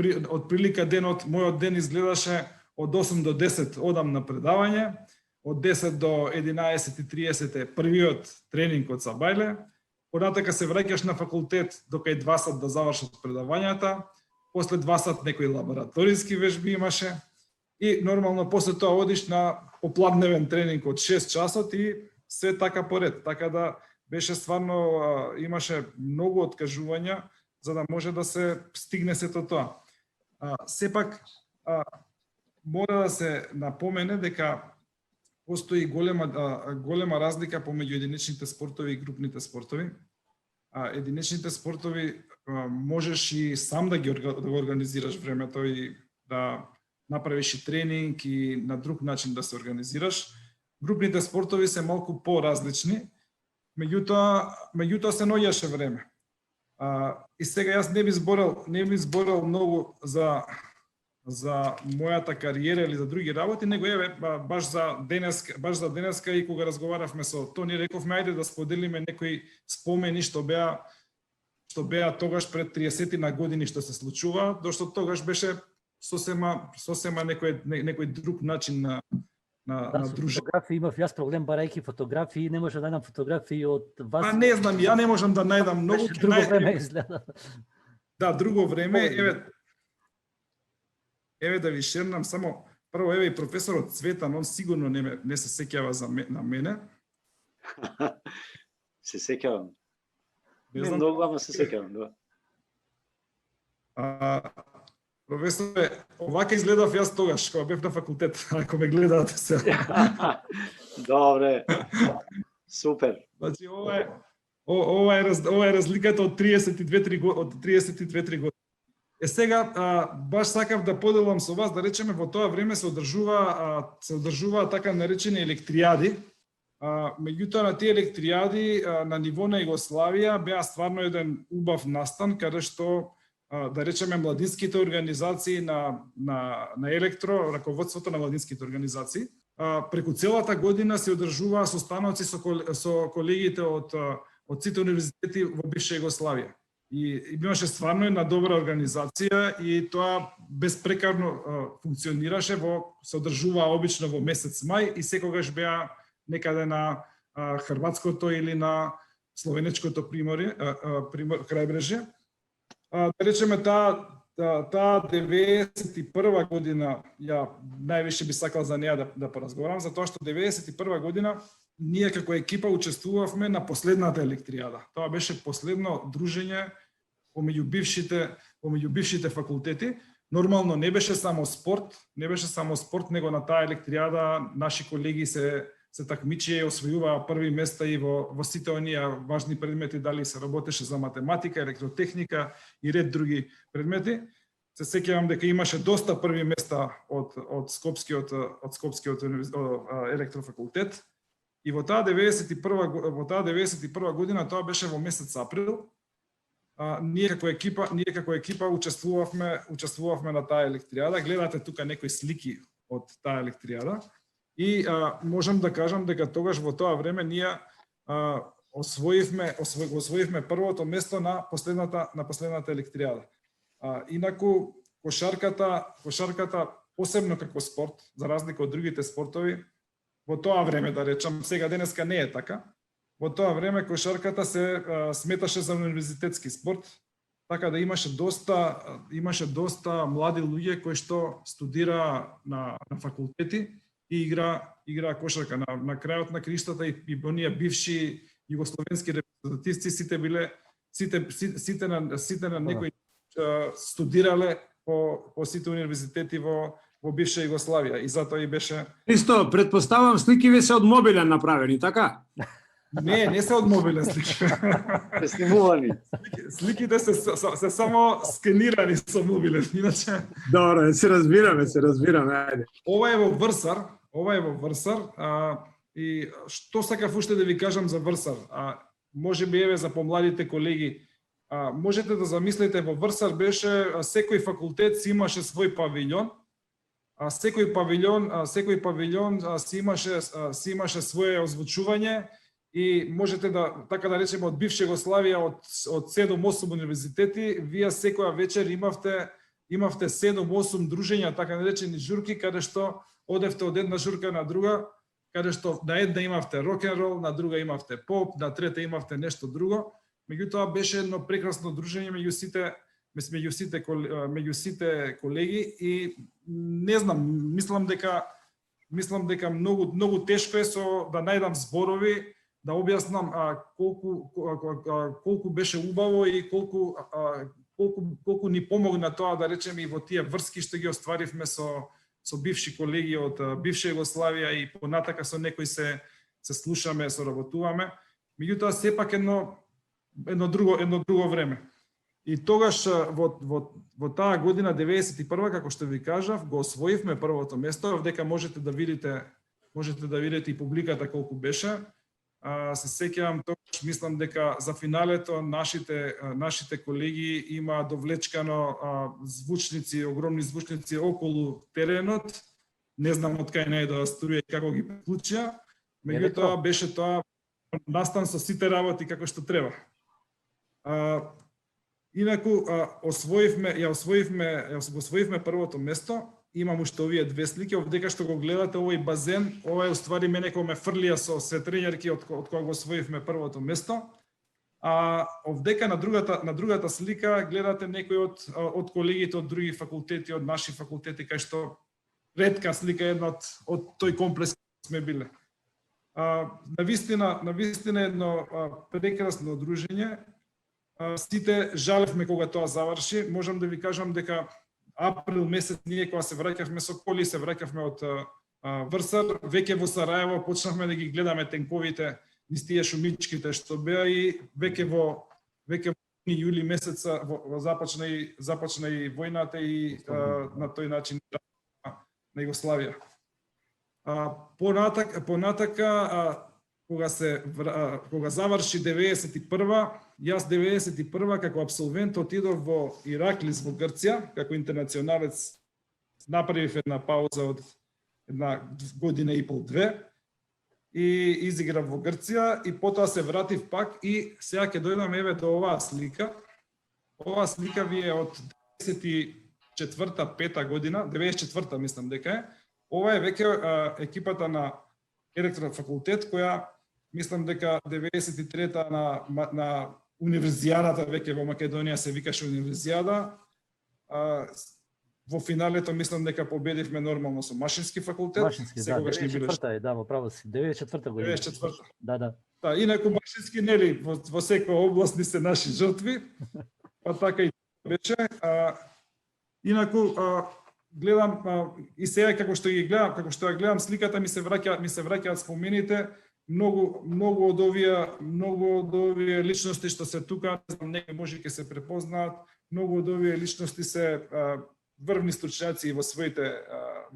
прилика мојот ден изгледаше од 8 до 10 одам на предавање, од 10 до 11:30 е првиот тренинг од Сабајле, понатака се враќаш на факултет до кај 2 сат да завршат предавањата, после 2 сат некои лабораториски вежби имаше и нормално после тоа одиш на попладневен тренинг од 6 часот и се така поред, така да беше стварно, имаше многу откажувања за да може да се стигне сето тоа. Сепак, мора да се напомене дека постои голема разлика помеѓу единичните спортови и групните спортови. Единичните спортови можеш и сам да го организираш времето и да направиш и тренинг и на друг начин да се организираш. Групните спортови се малку поразлични, меѓутоа се наоѓаше време. И сега јас не би зборел многу за мојата кариера или за други работи, него еве баш за денеска и кога разговаравме со Тони, рековме ајде да споделиме некои спомени што беа тогаш пред 30 на години што се случува, дошто тогаш беше сосема некој друг начин на дружење. Фотографии имав јас проблем барајќи фотографии, не можам да најдам фотографии од вас. Не знам, ја не можам да најдам многу. Друго време изгледа. Да, друго време, еве да ви шернам само прво, еве и професорот Цветан, он сигурно не се сеќава на мене. Се сеќавам. Не многу, ама се сеќавам, да. Професоре, овака изгледав јас тогаш, кога бев на факултет, ако ме гледате се. Добре, супер. Значи, ова е разликата од 32 години. Сега, баш сакав да поделам со вас, да речеме, во тоа време се одржува така наречени електријади. Меѓутоа, на тие електријади на ниво на Југославија беа стварно еден убав настан, каде што да речеме младинските организации на електро, раководството на младинските организации, преку целата година се одржуваа состаноци со колегите од сите универзитети во бивша Југославија. И имаше стварно една добра организација и тоа безпрекарно функционираше, се одржуваа обично во месец мај и секогаш беа некаде на хрватското или на словенечкото крајбрежје. Да речеме, таа 91 година, ја највише би сакал за неја да поразговарам, затоа што 91 година ние како екипа учествувавме на последната електријада. Тоа беше последно дружење помеѓу бившите факултети. Нормално не беше само спорт, него на таа електријада наши колеги се се такмичија и освојуваа први места и во сите оние важни предмети, дали се работеше за математика, електротехника и ред други предмети. Се сеќавам дека имаше доста први места од Скопскиот електрофакултет. И во таа 91 година, тоа беше во месец април, ние како екипа учествувавме на таа електријада. Гледате тука некои слики од таа електријада. И можам да кажам дека тогаш во тоа време ние освоивме првото место на последната електријада. Инаку кошарката посебно како спорт, за разлика од другите спортови, во тоа време, да речам, сега денеска не е така. Во тоа време кошарката се сметаше за универзитетски спорт, така да имаше доста млади луѓе кои што студира на факултети и игра кошарка. На крајот на криштата и оние бивши југословенски репрезентативци сите на некои студирале по сите универзитети во бивша Југославија и затоа и беше... Исто, предпоставам сликиве се од мобилен направени, така? Не се од мобилен слики. Снимувани. Сликите се само скенирани со мобилен, иначе... Добро, се разбираме, ајде. Ова е во Врсар, и што сакав уште да ви кажам за Врсар, може би еве за помладите колеги, можете да замислите, во Врсар беше, секој факултет си имаше свој павилјон, секој павилјон си имаше свое озвучување и можете да, така да речеме, од бивша Југославија, од 7-8 универзитети, вие секоја вечер имавте 7-8 дружења, така наречени журки, каде што одевте од една журка на друга, каде што на една имавте рок-н-рол, на друга имавте поп, на трета имавте нешто друго. Меѓутоа беше едно прекрасно дружење меѓу сите колеги и не знам, мислам дека многу тешко е да најдам зборови да објаснам колку беше убаво и колку ни помогна тоа, да речеме, и во тие врски што ги остваривме со бивши колеги од бивша Југославија и понатака со некои се слушаме, соработуваме. Меѓутоа сепак едно друго време. И тогаш во таа година 91, како што ви кажав, го освоивме првото место, дека можете да видите и публиката колку беше. Се сеќавам тогаш, мислам дека за финалето нашите колеги има довлечкано звучници, огромни звучници околу теренот. Не знам од кај најдоа струја и како ги приклучија. Меѓутоа беше тоа настан со сите работи како што треба. Инаку освоивме првото место. Имам уште овие две слики, овдека што го гледате овој базен, ова е уствари мене кога ме фрлија со светрењерки од кога го освоивме првото место. Овдека на другата слика гледате некои од колегите од други факултети, од наши факултети, кај што ретка слика една од тој комплекс сме биле. Навистина едно прекрасно дружење. Сите жалевме кога тоа заврши. Можам да ви кажам дека април месец ние кога се враќавме со коли, се враќавме од Врсар, веќе во Сараево почнавме да ги гледаме тенковите низ тие шумичките што беа и веќе во јули месеца започна и војната и на тој начин на Југославија. Понатака кога заврши 91-ва, јас 91-ва како абсолвент отидов во Ираклис во Грција, како интернационалец направив една пауза од една година и пол-две и изиграв во Грција и потоа се вратив пак и сега ќе дојдам еве до оваа слика. Оваа слика ви е од 94-та година, 94-та мислам дека е. Ова е веќе екипата на електрофакултет која мислам дека 93-та на универзијадата веќе во Македонија се викаше универзијада. Во финалето мислам дека победивме нормално со машински факултет. Машински, да, 94-та е, да, во право си, 94-та година. 94-та. Да. Да, инаку машински нели во секоја област ни се наши жртви. Па така и беше. Инаку гледам и сега како што ја гледам сликата ми се враќаат спомените, многу од овие личности што се тука, не знам, некои може ќе се препознаат, многу од овие личности се врвни стручњаци во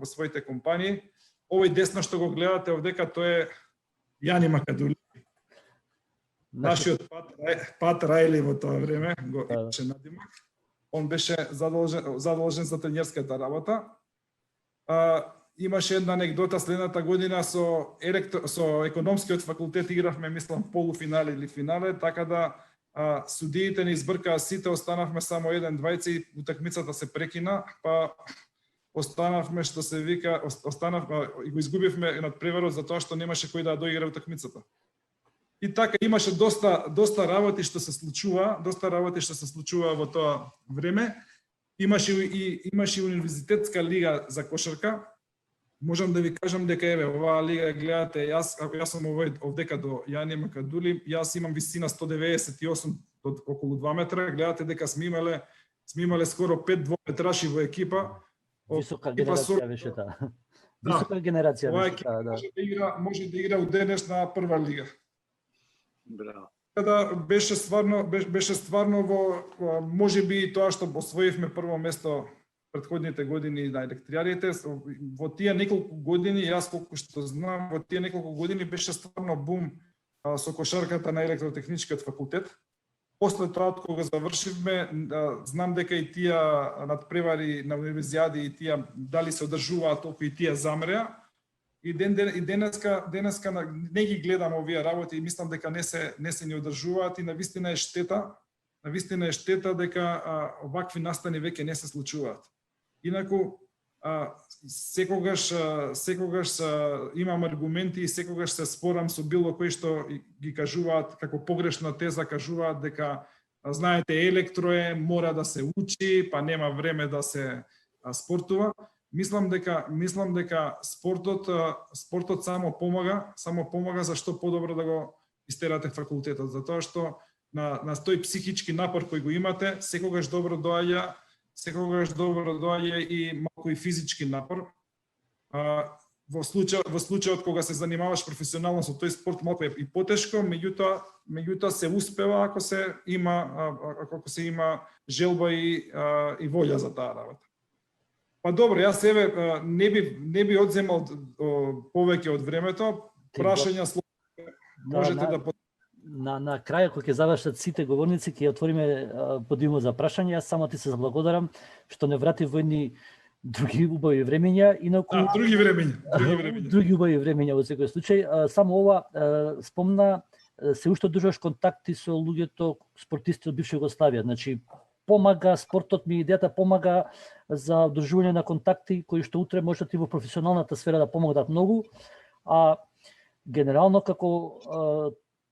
своите компании. Овој десно што го гледате овдека, тој е Јани Макадули. Нашиот Пат Рајли во тоа време го имаше надимак. Он беше задолжен за тренерската работа. Имаше една анегдота следната година со економскиот факултет игравме, мислам, полуфинале или финале, така да судиите ни избркаа сите, останавме само 1-2 и утакмицата се прекина, па останавме, што се вика, и го изгубивме над преварот за тоа што немаше кој да доигра утакмицата. И така имаше доста работи што се случува во тоа време. Имаше и универзитетска лига за кошарка. Можам да ви кажам дека еве оваа лига гледате, јас сум овдека до Јани Макадули, јас имам висина 198 од околу 2 метра, гледате дека сме имале скоро 5 двометраши во екипа. Висока генерација беше таа. Висока генерација беше таа, да. Може да игра у денес на прва лига. Браво. Да беше стварно во можеби тоа што освоивме прво место претходните години на електријарите, во тие неколку години, јас колку што знам, во тие неколку години беше стварно бум со кошарката на електротехничкиот факултет. После тоа, кога завршивме, знам дека и тие надпревари на универзијади и тие дали се одржуваат, толку и тие замреа. И денеска не ги гледам овие работи и мислам дека не се ни одржуваат и навистина е штета дека овакви настани веќе не се случуваат. Инаку секогаш имам аргументи и секогаш се спорам со било кој што ги кажуваат како погрешна теза, кажуваат дека знаете електро мора да се учи, па нема време да се спортува. Мислам дека спортот само помага за што подобро да го истерате факултетот, затоа што на тој психички напор кој го имате, секогаш добро доаѓа и малку и физички напор. Во случајот кога се занимаваш професионално со тој спорт, малку е и потешко, меѓутоа се успева ако се има желба и волја за таа работа. Па добро, јас не би одземал повеќе од времето. Прашања можете да на крај, кога ќе завршат сите говорници, ќе отвориме подиумот за прашања. Јас само ти се заблагодарам што не врати во едни други убави времења, инаку други убави времења во секој случај. Само ова спомна, се уште одржуваш контакти со луѓето спортисти од бивша Југославија. Значи помага спортот, ми идејата помага за одржување на контакти кои што утре можат и во професионалната сфера да помогнат многу. А генерално како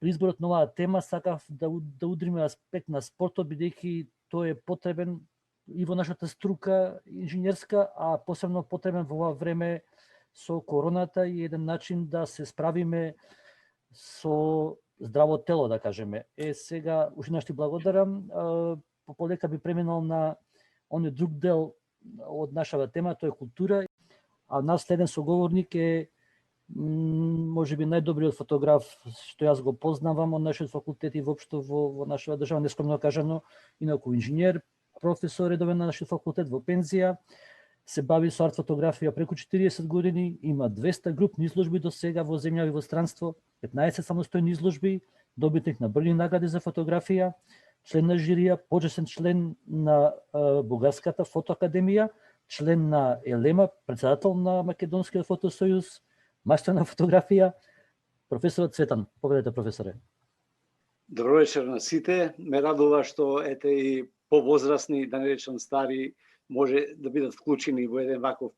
при изборот на оваа тема сакав да удриме аспект на спортот, бидејќи тој е потребен и во нашата струка инженерска, а посебно потребен во ова време со короната и еден начин да се справиме со здраво тело, да кажеме. Сега уште еднаш ти благодарам. Полека би преминал на оној друг дел од нашата тема, тоа е култура. А наш следен соговорник е можеби најдобриот фотограф што јас го познавам од нашиот факултет и воопшто во нашата држава, нескромно кажано, инаку инженер, професор редовен на нашиот факултет во пензија, се бави со арт фотографија преку 40 години, има 200 групни изложби до сега во земја и во странство, 15 самостојни изложби, добитник на брojни награди за фотографија, член на жирија, почесен член на Бугарската фотоакадемија, член на ЕЛЕМА, председател на Македонскиот фотосојуз, мајстор на фотографија, професорот Цветан. Поведете, професоре. Добро вечер на сите. Ме радува што и повозрасни, да не речам стари, може да бидат вклучени во едно вакво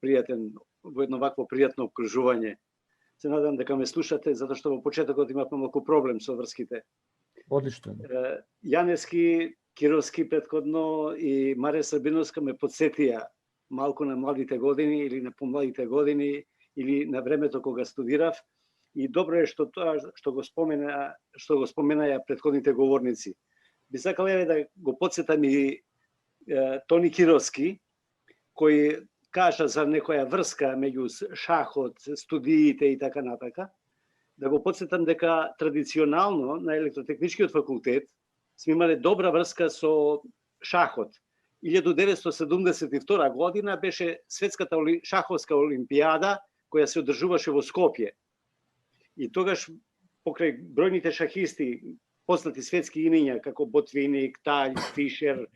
пријатно окружување. Се надам дека ме слушате, затоа што во почетокот имавме малку проблем со врските. Одлично. Јаневски, Кировски претходно и Марија Србиновска ме подсетија малку на младите години или на помладите години или на времето кога студирав, и добро е што тоа што го споменаја претходните говорници. Би сакал да го потсетам и Тони Кировски, кој кажа за некоја врска меѓу шахот, студиите и така натака, да го подсетам дека традиционално на електротехничкиот факултет сме имале добра врска со шахот. 1972 година беше светската шаховска олимпијада која се одржуваше во Скопје. И тогаш покрај бројните шахисти, познати светски имиња како Ботвиник, Талј, Фишер,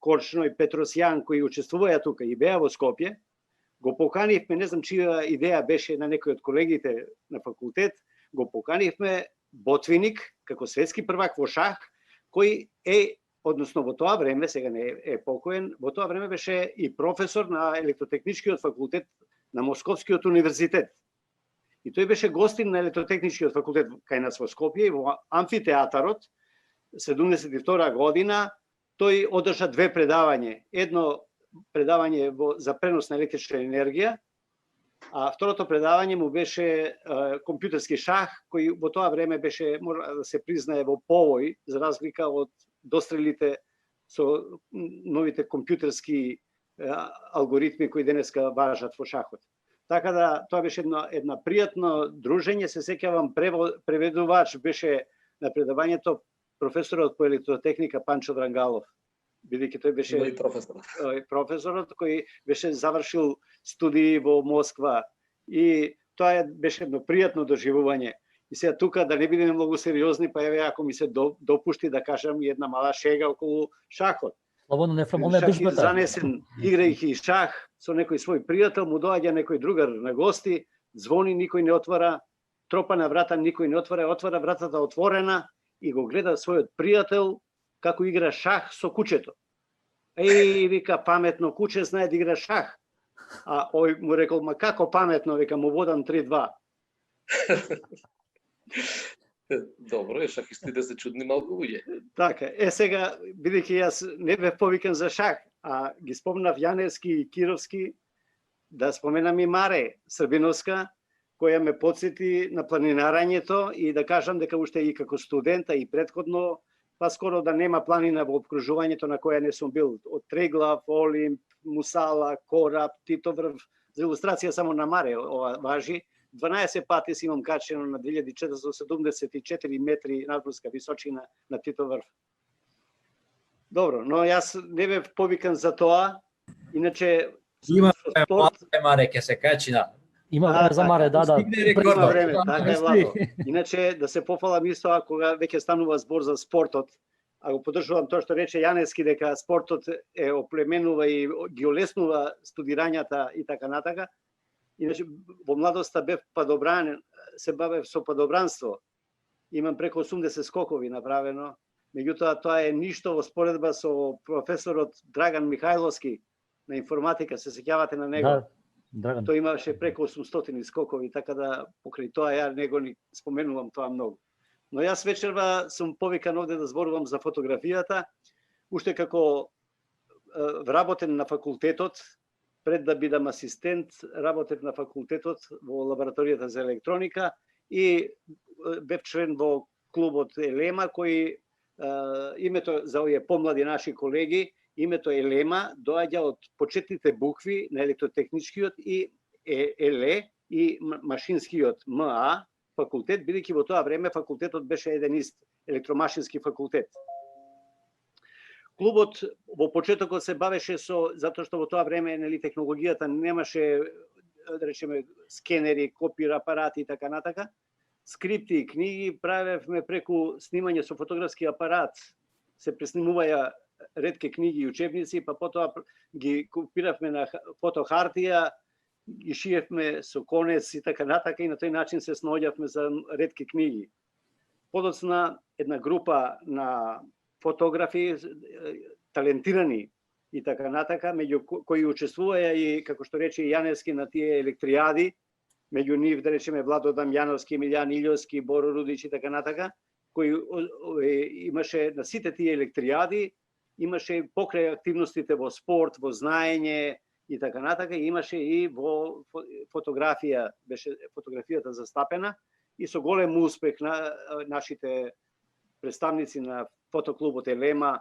Корчној, Петросјан кои учествуваја тука и беа во Скопје, го поканивме, не знам чија идеја беше на некој од колегите на факултет, го поканивме Ботвиник како светски првак во шах, кој е, односно во тоа време, сега не е покоен, во тоа време беше и професор на електротехничкиот факултет на Московскиот универзитет. И тој беше гостин на електротехничкиот факултет кај нас во Скопје и во амфитеатарот 72 година тој одржа две предавања. Едно предавање за пренос на електрична енергија, а второто предавање му беше компјутерски шах, кој во тоа време беше, мора да се признае, во повој, за разлика од дострелите со новите компјутерски алгоритми кои денеска важат во шахот. Така да тоа беше една пријатно дружење, се сеќавам преведувач беше на предавањето професорот по електротехника Панчо Дрангалов, бидејќи тој беше професорот кој беше завршил студии во Москва и тоа беше едно пријатно доживување. И сега тука да не бидеме многу сериозни, па еве ако ми се допушти да кажам една мала шега околу шахот. Слободно неформална дружбата. Занесен играјќи шах со некој свој пријател, му доаѓа некој другар на гости, звони, никој не отвара, тропа на врата, никој не отвара, отвара вратата отворена и го гледа својот пријател како игра шах со кучето. Еј, вика, паметно куче знае да игра шах. А ој му рекол, ма како паметно, вика, му водам 3-2. Добро, шахистите се чудни малку луѓе. Така, сега, бидејќи јас не бев повикан за шах, а ги спомнав Јаневски и Кировски, да споменам и Маре Србиновска, која ме подсети на планинарањето и да кажам дека уште и како студента и предходно, па скоро да нема планина во обкружувањето на која не сум бил. Од Треглав, Олимп, Мусала, Кораб, Титоврв, за илустрација само на Маре ова важи. 12 пати си имам качено на 2474 метри надморска височина на Титоврв. Добро, но јас не бев повикан за тоа, иначе Има спорт... Маре ќе се качи на. Има време за Маре, да. Има време, така е, Владо. Иначе да се пофалам исто, кога веќе станува збор за спортот, а го поддржувам тоа што рече Јаневски, дека спортот е оплеменува и ги олеснува студирањата и така натака. Иначе во младоста бев падобранен, се бавев со падобранство. Имам преку 80 скокови направено. Меѓутоа тоа е ништо во споредба со професорот Драган Михајловски на информатика, се сеќавате на него? Да, Драган. Тој имаше преку 800 скокови, така да покрај тоа ја него ни споменувам тоа многу. Но јас вечерва сум повикан овде да зборувам за фотографијата, уште како вработен на факултетот, пред да бидам асистент, работев на факултетот во лабораторијата за електроника и бев член во клубот Елема, кој името за овие помлади наши колеги, името Елема доаѓа од почетните букви на електротехничкиот и ЕЛЕ и машинскиот МА факултет, бидејќи во тоа време факултетот беше еден ист, електромашински факултет. Клубот во почетокот се бавеше затоа што во тоа време нели технологијата немаше, да речеме, скенери, копир апарати и така натака. Скрипти и книги правевме преку снимање со фотографски апарат. Се преснимуваја ретки книги и учебници, па потоа ги копиравме на фотохартија, ги шиевме со конец и така натака и на тој начин се снаоѓавме за ретки книги. Подоцна една група на фотографи талентирани и така натака, меѓу кои учествуваја и, како што рече Јаневски, на тие електријади, меѓу нив, да речеме, Владо Дамјановски, Милјан Илјовски, Боро Рудич и така натака, кои имаше на сите тие електријади, имаше покрај активностите во спорт, во знаење и така натака, имаше и во фотографија, беше фотографијата застапена и со голем успех на нашите представници на фотоклубот Елема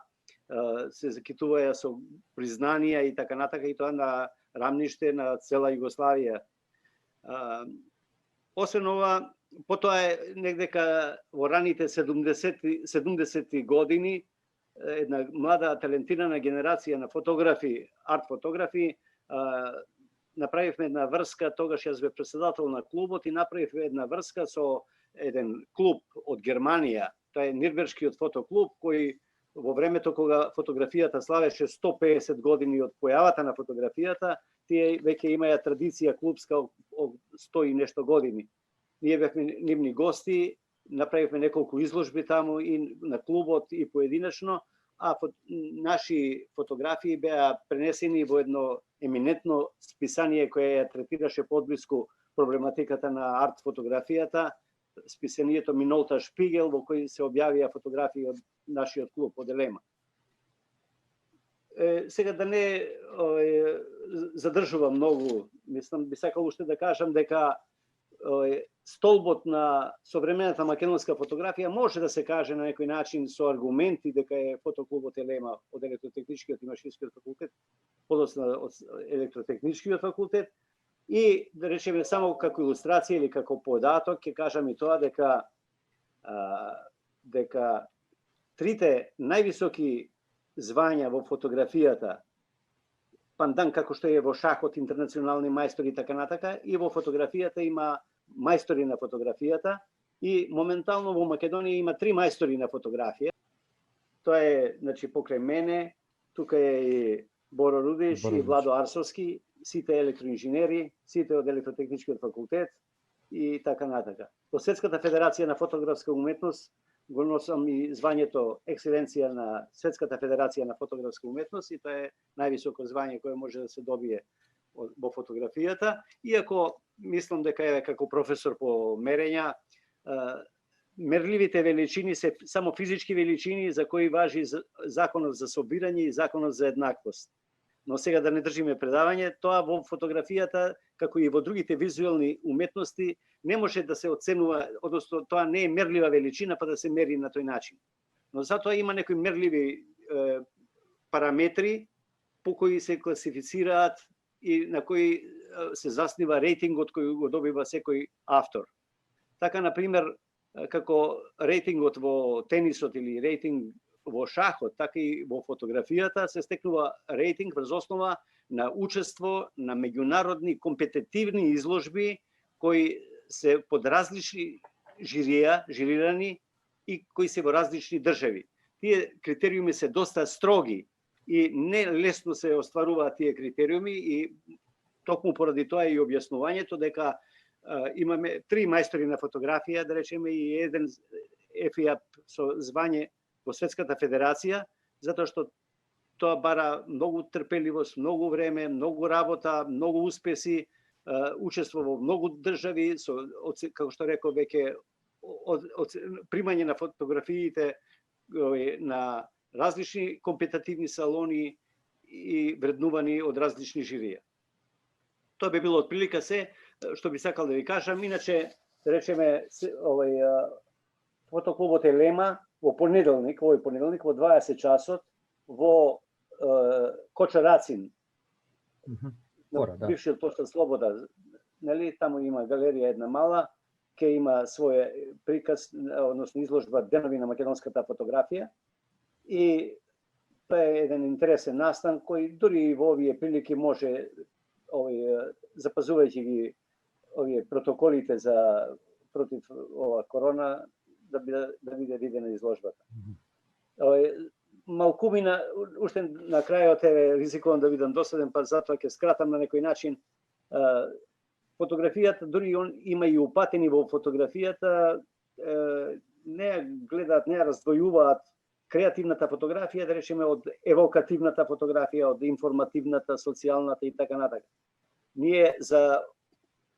се закитуваја со признанија и така натака, и тоа на рамниште на цела Југославија. Освен ова, потоа е негдека во раните 70 години една млада талентирана генерација на фотографи, арт фотографи, направивме една врска, тогаш јас бев претседател на клубот и направивме една врска со еден клуб од Германија. Тоа е Нирнбергскиот фотоклуб кој во времето кога фотографијата славеше 150 години од појавата на фотографијата, тие веќе имаја традиција клубска од 100 и нешто години. Ние бевме нивни гости, направивме неколку изложби таму и на клубот и поединечно, а наши фотографии беа пренесени во едно еминентно списание кое ја третираше подблиску проблематиката на арт фотографијата, списанието Минолта Шпигел, во кој се објавија фотографии од нашиот клуб од Елема. Сега да не задржувам многу, мислам, би сакал уште да кажам дека столбот на современата македонска фотографија може да се каже на некој начин со аргументи дека е фотоклубот Елема од електротехничкиот и машинскиот факултет, подоцна од електротехничкиот факултет, и да речеме само како илустрација или како податок ќе кажам и тоа дека трите највисоки звања во фотографијата, пандан како што е во шахот интернационални мајстори и така натака, и во фотографијата има мајстори на фотографијата и моментално во Македонија има 3 мајстори на фотографија. Тоа е, значи, покрај мене, тука е и Боро Рудиш и Владо Арсовски, сите електроинженери, сите од електротехничкиот факултет и така натака. Во Светската федерација на фотографска уметност го носам и звањето екселенција на Светската федерација на фотографска уметност и тоа е највисоко звање кое може да се добие во фотографијата, иако мислам дека е како професор по мерења, мерливите величини се само физички величини за кои важи законот за собирање и законот за еднаквост. Но сега да не држиме предавање, тоа во фотографијата, како и во другите визуелни уметности, не може да се оценува, односно тоа не е мерлива величина па да се мери на тој начин. Но затоа има некои мерливи параметри по кои се класифицираат и на кои се заснива рейтингот кој го добива секој автор. Така, например, како рейтингот во тенисот или рейтинг во шахот, така и во фотографијата се стекнува рейтинг врз основа на учество на меѓународни компетитивни изложби кои се под различни жирирани и кои се во различни држави. Тие критериуми се доста строги и не лесно се остваруваат тие критериуми и токму поради тоа и објаснувањето дека имаме 3 мајстори на фотографија, да речеме, и еден ефиап со звање во Светската федерација, затоа што тоа бара многу трпеливост, многу време, многу работа, многу успеси, учество во многу држави, со, како што реков веќе, примање на фотографиите на различни компетитивни салони и вреднувани од различни жирија. Тоа би било отприлика се што би сакал да ви кажам. Иначе, да речеме, фотоклубот Елема во понеделник, овој понеделник во 20 часот во Кочарацин, бившиот поштар Слобода, нели, таму има галерија една мала, ке има свој приказ, односно изложба Денови на македонската фотографија. И тоа е еден интересен настан кој дури во овие прилики може, запазувајќи ги овие протоколите за против ова корона, да биде видена изложбата. Малкумина, уште на крајот е ризикувам да бидам досаден, па затоа ќе скратам на некој начин. Фотографијата, дури има и упатени во фотографијата, не ја гледаат, не ја раздвојуваат креативната фотографија, да речеме, од евокативната фотографија, од информативната, социјалната и така натака. Ние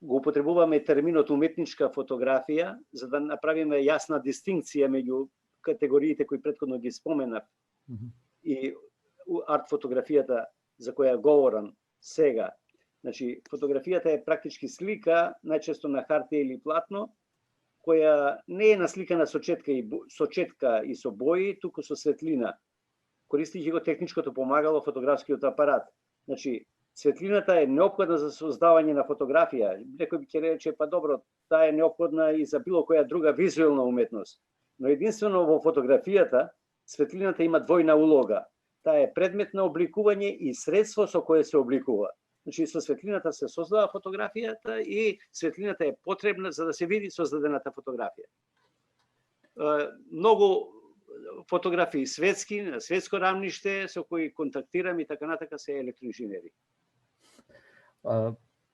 го употребуваме терминот уметничка фотографија за да направиме јасна дистинкција меѓу категориите кои претходно ги споменав и арт фотографијата за која говорам сега. Значи, фотографијата е практички слика, најчесто на хартија или платно, која не е насликана со четка и со бои, туку со светлина, користејќи го техничкото помагало фотографскиот апарат. Значи, светлината е неопходна за создавање на фотографија. Некој ќе рече, па добро, таа е неопходна и за било која друга визуелна уметност. Но единствено во фотографијата светлината има двојна улога. Таа е предмет на обликување и средство со кое се обликува. Значи, со светлината се создава фотографијата и светлината е потребна за да се види создадената фотографија. Многу фотографии светски, на светско рамниште, со кои контактирам и така натака се електроинженери.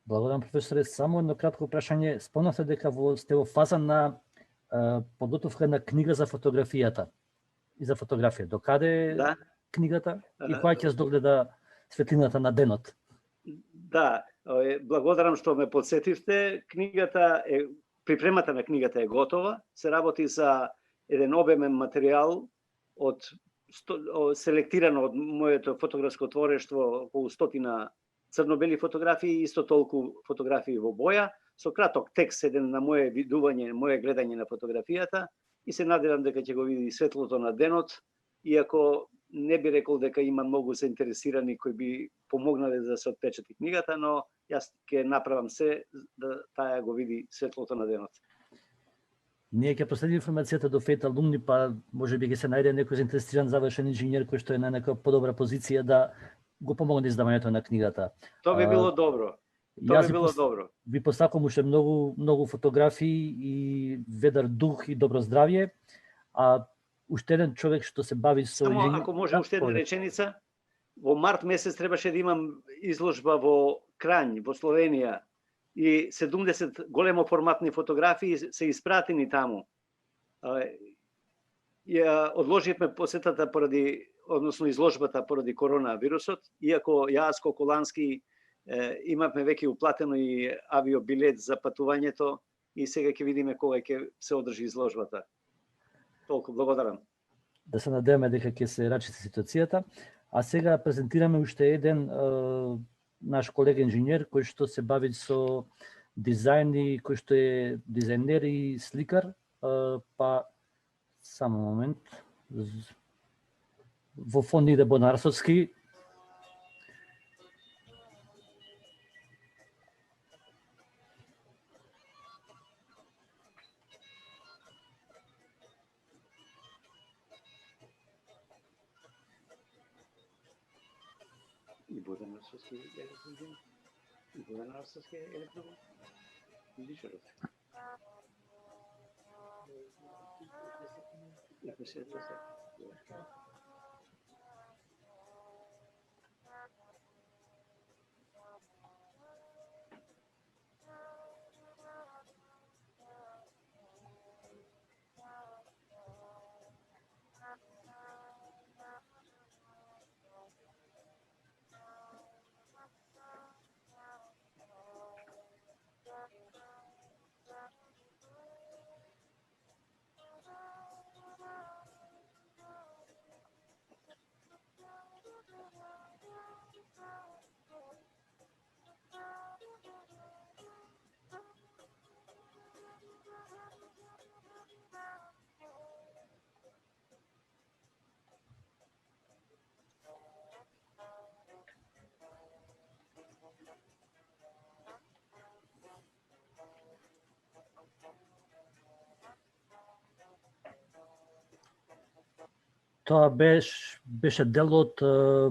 Благодарам, професоре. Само едно кратко прашање. Спомнавте дека сте во фаза на подготовка на книга за фотографијата и за фотографија. Докаде Да. книгата и која ќе догледа светлината на денот? Да, благодарам што ме подсетивте. Припремата на книгата е готова. Се работи за еден обемен материјал селектирано од моето фотографско творештво, околу 100 црно-бели фотографии и исто толку фотографии во боја, со краток текст еден на мое видување, мое гледање на фотографијата и се надевам дека ќе го види светлото на денот, иако не би рекол дека има многу заинтересирани кои би помогнале да се отпечати книгата, но јас ќе направам се да таа го види светлото на денот. Ние ќе проследиме информацијата до Фет алумни, па може би ќе се најде некој заинтересиран завршен инженер кој што е на некоја подобра позиција да го помогне издавањето на книгата. Тоа би било добро. Тоа би било добро. Ви посакувам уште многу фотографии и ведар дух и добро здравје. А уште еден човек што се бави со Само ако може уште една реченица. Во март месец требаше да имам изложба во Кранј, во Словенија, и 70 големо форматни фотографии се испратени таму. Ја одложивме посетата односно изложбата поради коронавирусот, иако јас ко Колански имавме веќе уплатено и авиобилет за патувањето и сега ќе видиме кога ќе се одржи изложбата. Толку благодарам. Да се надеваме дека ќе се рачи ситуацијата. А сега презентираме уште еден наш колега инженер кој што се бави со дизајн и кој што е дизајнер и сликар. Па само момент. Во фонд иде Бонарсовски. И Бонарсовски електроген. И Бонарсовски електроген. Видиш ли? Тоа беше дел од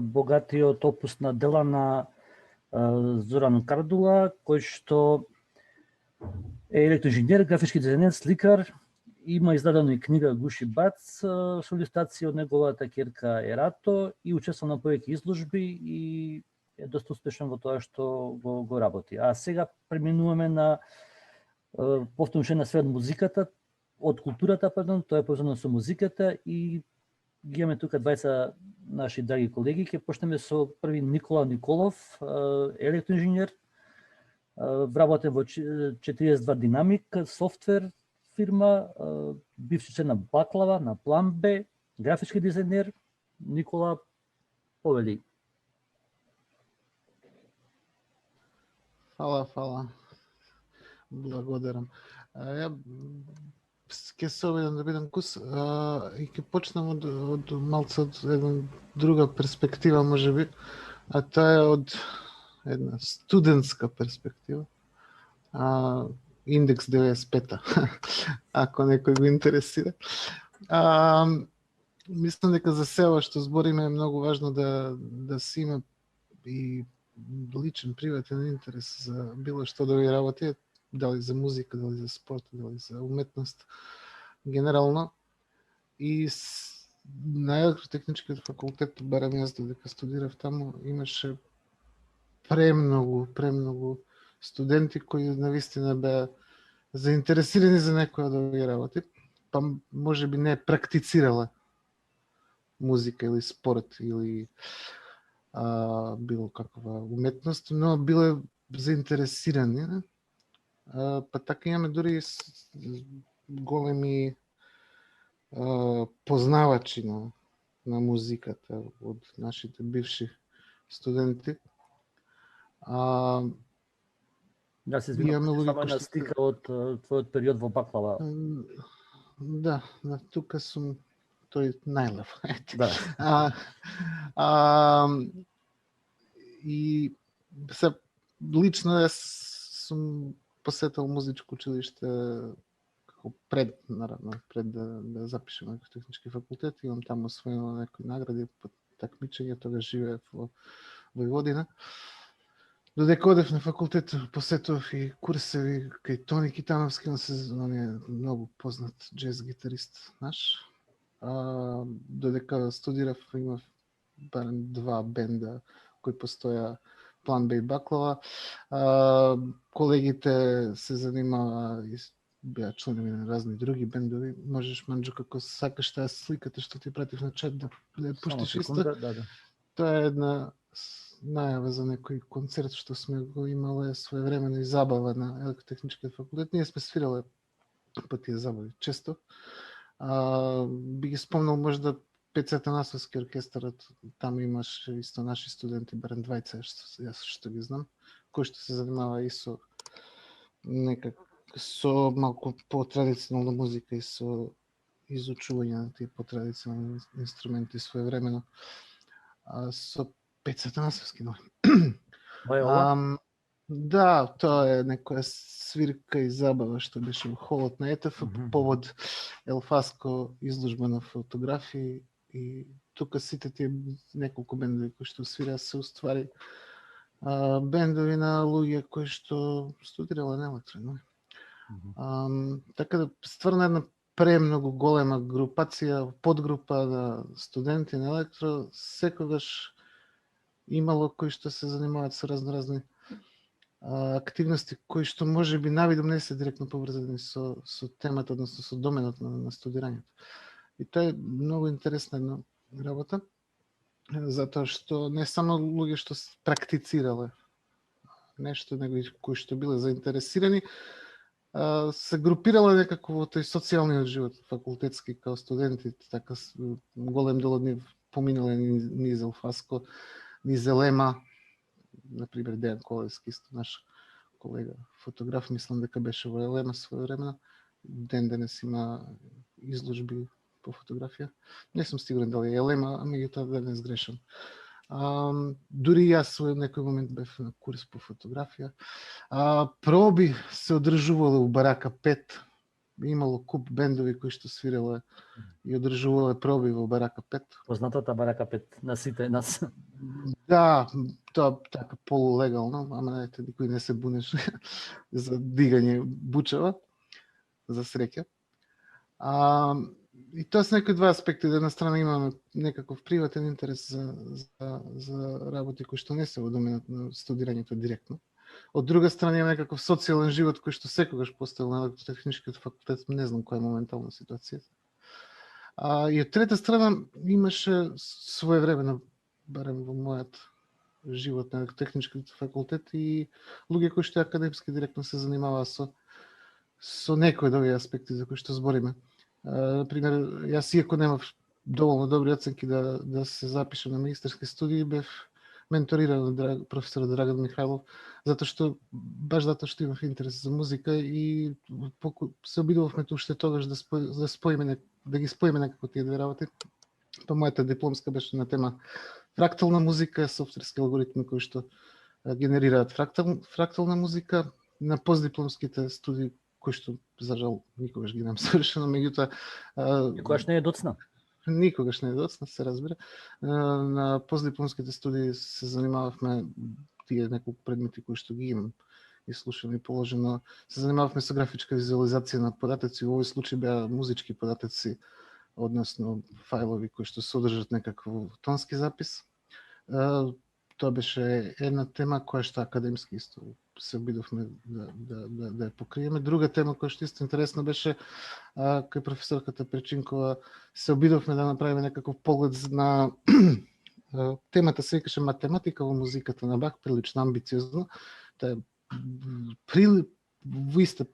богатиот опус на дела на Зоран Кардула, кој што е електроинженер, графички дизајнер, сликар. Има издадена и книга Гуши Бац со илустрации од неговата ќерка Ерато и учествува на повеќе изложби и е доста успешен во тоа што го работи. А сега преминуваме на повторно на свет музиката, од културата, тоа е поврзано со музиката и ги имаме тука двајца наши драги колеги. Ќе почнеме со први Никола Николов, електроинженер, вработен во 42 Динамик, софтвер фирма, бивши член на Баклава, на План Б, графички дизајнер. Никола, повели. Фала. Благодарам. Ја ќе се обидам да бидам кус и ќе почнам од малце од една друга перспектива можеби, а тоа е од една студентска перспектива. Индекс 95-та, ако некој го интересира. Мислам дека за сева што збориме е многу важно да се има и личен, приватен интерес за било што да ви работи, дали за музика, дали за спорт, дали за уметност генерално. И на електротехничкиот факултет, барем јас додека студирав таму, имаше премногу студенти кои навистина беа заинтересирани за некоја од овие работи, па може би не практицирала музика или спорт или било каква уметност, но биле заинтересирани. Па така имаме дури големи познавачи на музиката од нашите бивши студенти. Да се извинувам, само една стика од твојот период во баклава. Да, тука сум тој најлев. Да. И се лично јас сум посетил музичко училиште како пред да запишам на технички факултет, имам таму освоено некои награди по такмичење, тогаш живеев во Војводина. Додека одев на факултет, посетував и курсеви кај Тони Китановски, он е многу познат джез гитарист наш. Додека студирав, имав барем 2 бенда кои постоја, План Б и Баклава. Колегите се занимава и беа членови на разни други бендови. Можеш, Манџо, како сакаш таа сликата што ти пратив на чат да ја пуштиш исто. Да. Тоа е една најава за некој концерт што сме го имале своевремено и забава на електротехничкиот факултет. Ние сме свирале по тие забави често. Би ги спомнал можда Пеца Атанасовски оркестарот, таму имаш исто наши студенти, барем двајца, јас што ги знам, кои што се занимава и со малку по-традиционална музика и со изучување на тие по-традиционални инструменти своевремено. Со Пеца Атанасовски, да, тоа е некоја свирка и забава што беше во холот на ЕТФ по повод Елфаско изложба на фотографии, и тука сите тие неколку бендови кои што свираа се уствари бендови на луѓе кои што студирале на електро. Така да стварно една премногу голема групација, подгрупа на студенти на електро, секогаш имало кои што се занимаваат со разноразни активности кои што може би навидом не се директно поврзани со темата, односно со доменот на студирањето. И тоа е многу интересна една работа, затоа што не само луѓе што практицирале нешто, него и кои што биле заинтересирани, се групирале некако во тој социјалниот живот, факултетски, као студенти, така голем дел од нив поминале низ Елфаско, низ Елема, например Дејан Колевски, исто наш колега, фотограф, мислам дека беше во Елема своевремено, ден денес има изложби по фотографија. Не сум сигурен дали е Елема, а меѓутоа да не сгрешам. Дури јас во некој момент бев на курс по фотографија. Проби се одржувале у Барака 5. Имало куп бендови кои што свирале и одржувале проби во Барака 5. Познатата Барака 5 на сите нас. Да, тоа така полулегално, ама ете, никој не се бунеше за дигање бучава, за среќа. И тоа се некои два аспекти. Од една страна имаме некаков приватен интерес за работи кои што не се во доменот на студирањето директно. Од друга страна има некаков социјален живот кој што секогаш постоел на електротехничкиот факултет, не знам која е моментална ситуација. И од трета страна имаше своевремено, барем во мојот живот на електротехничкиот факултет, и луѓе кои што академски директно се занимаваа со некои од овие аспекти за кои што збориме. Например, јас иако немав доволно добри оценки да се запишам на магистарски студии, бев менториран од професор Драган Михайлов, баш затоа што имав интерес за музика и се обидувавме уште тогаш да ги споиме некако тие две работи. Па мојата дипломска беше на тема фрактална музика, софтверски алгоритми кои што генерираат фрактална музика. На постдипломските студии, кои што за жал никогаш ги немам совршено, меѓутоа Никогаш не е доцна. никогаш не е доцна, се разбира. На постдипломските студии се занимававме тие неколку предмети кои што ги имам и слушам и положено. Се занимававме со графичка визуализација на податоци, во овој случај беа музички податоци, односно фајлови кои што содржат некаков тонски запис. Тоа беше една тема која што академски исто се обидовме да ја покриеме. Друга тема која што исто интересна беше кај професорката Пречинкова се обидовме да направиме некаков поглед на темата се викаше математика во музиката на Бах, прилично амбициозно. Тоа во иста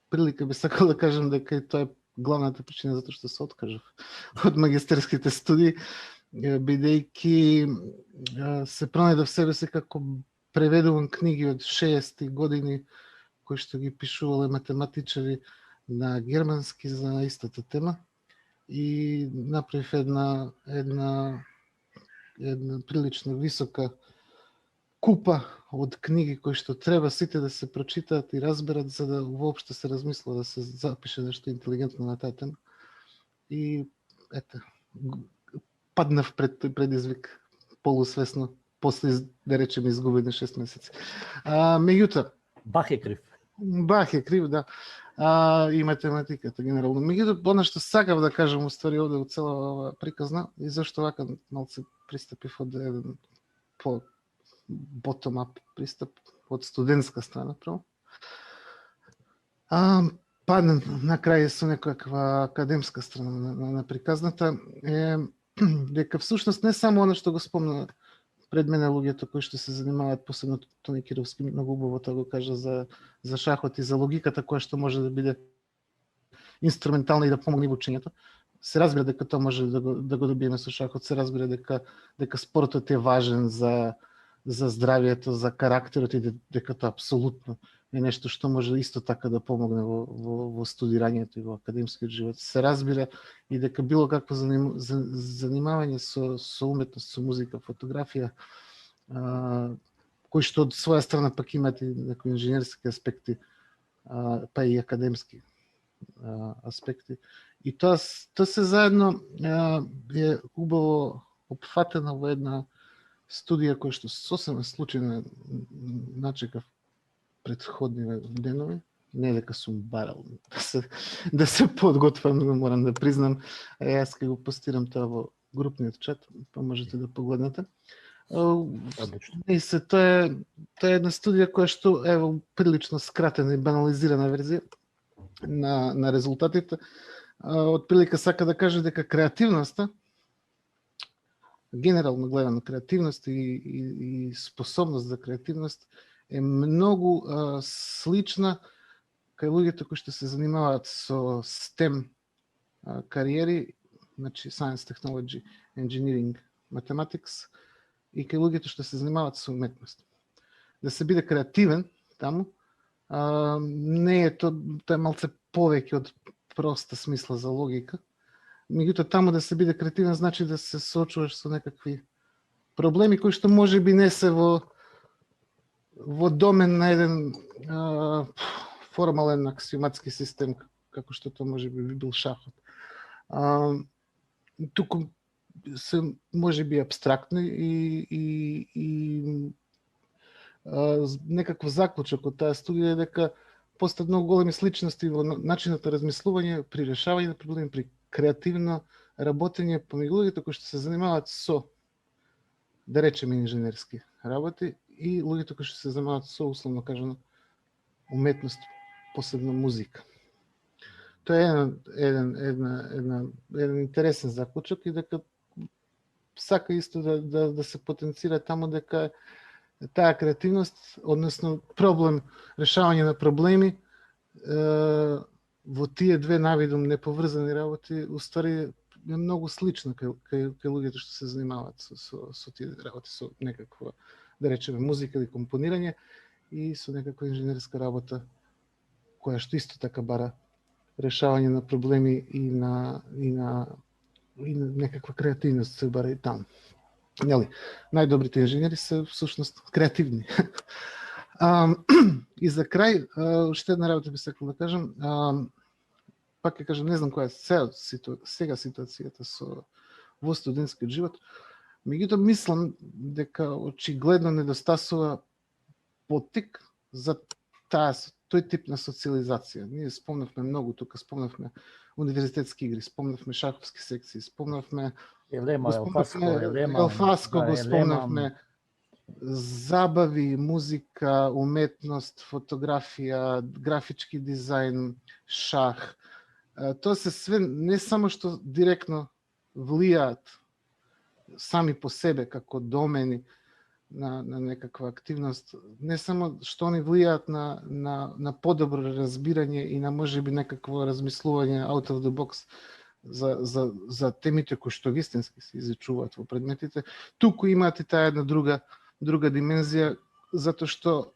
прилика би сакал да кажам дека и тоа е главната причина затоа што се откажав од магистерските студии, бидејќи се пронајдов себе си како преведувам книги од 60-ти години кои што ги пишувале математичари на германски за истата тема и направив една прилично висока купа од книги кои што треба сите да се прочитаат и разберат за да воопшто се размисла да се запише нешто интелигентно на таа тема. И ете, паднав пред тој предизвик полусвесно после, да речем, изгубени 6 месеци. Меѓутоа, Бах е крив. Бах е крив, да. И математиката генерално. Меѓутоа, она што сакав да кажам уствари овде од цела ова приказна и зашто вака малце пристапив од еден по bottom-up пристап од студентска страна право. Паднем на крај со некаква академска страна на приказната е дека всушност не само она што го спомна пред мене луѓето кои што се занимаваат, посебно Тони Кировски многу убаво тоа го кажа за шахот и за логиката која што може да биде инструментална и да помогне во учењето. Се разбира дека тоа може да го добиеме со шахот, се разбира дека спортот е важен за здравието, за карактерот и дека тоа апсолутно е нешто што може исто така да помогне во студирањето и во академскиот живот. Се разбира и дека било какво занимавање со уметност, со музика, фотографија, кои што од своја страна пак имат и некои инженерски аспекти, па и академски аспекти. И тоа се заедно е убаво опфатено во една студија која што сосема случајно начекав предходни денови, не дека сум барал да се подготвам, морам да признам, јас ќе го постирам тоа во групниот чат, па можете да погледнете. И тоа е една студија која што е прилично скратена и банализирана верзија на резултатите. Од прилика сака да каже дека креативноста, генерално гледано креативност и способност за креативност е многу слична кај луѓето кои што се занимаваат со STEM кариери, значи Science, Technology, Engineering, Mathematics, и кај луѓето што се занимаваат со уметност. Да се биде креативен таму, не е тоа е малце повеќе од проста смисла за логика. Меѓутоа таму да се биде креативен значи да се соочуваш со некакви проблеми кои што можеби не се во домен на еден формален аксиоматски систем, како што тоа можеби би бил шахот. Туку се можеби абстрактни и некаков заклучок од таа студија е дека постојат многу големи сличности во начинот на размислување при решавање на проблеми, при креативно работење помеѓу луѓето кои што се занимаваат со, да речеме, инженерски работи и луѓето кои што се занимаваат со, условно кажано, уметност, посебно музика. Тоа е еден интересен заклучок и дека сака исто да се потенцира таму дека таа креативност, односно решавање на проблеми во тие две навидум неповрзани работи, уствари е многу слично кај луѓето што се занимаваат со тие работи, со некаква, да речеме, музика или компонирање и со некаква инженерска работа која што исто така бара решавање на проблеми и на некаква креативност се бара и таму. Нели, најдобрите инженери се всушност креативни. И за крај, уште една работа би сакал да кажам, пак ќе кажам, не знам која е сега ситуацијата во студентскиот живот, меѓутоа мислам дека очигледно недостасува поттик за тој тип на социализација. Ние спомнавме многу тука, спомнавме универзитетски игри, спомнавме шаховски секции, спомнавме Елфаско, го спомнавме, забави, музика, уметност, фотографија, графички дизајн, шах. Тоа се све не само што директно влијаат сами по себе како домени на некаква активност, не само што они влијаат на подобро разбирање и на можеби некакво размислување out of the box за темите кои што вистински се изучуваат во предметите, туку имаат и таа една друга димензија, затоа што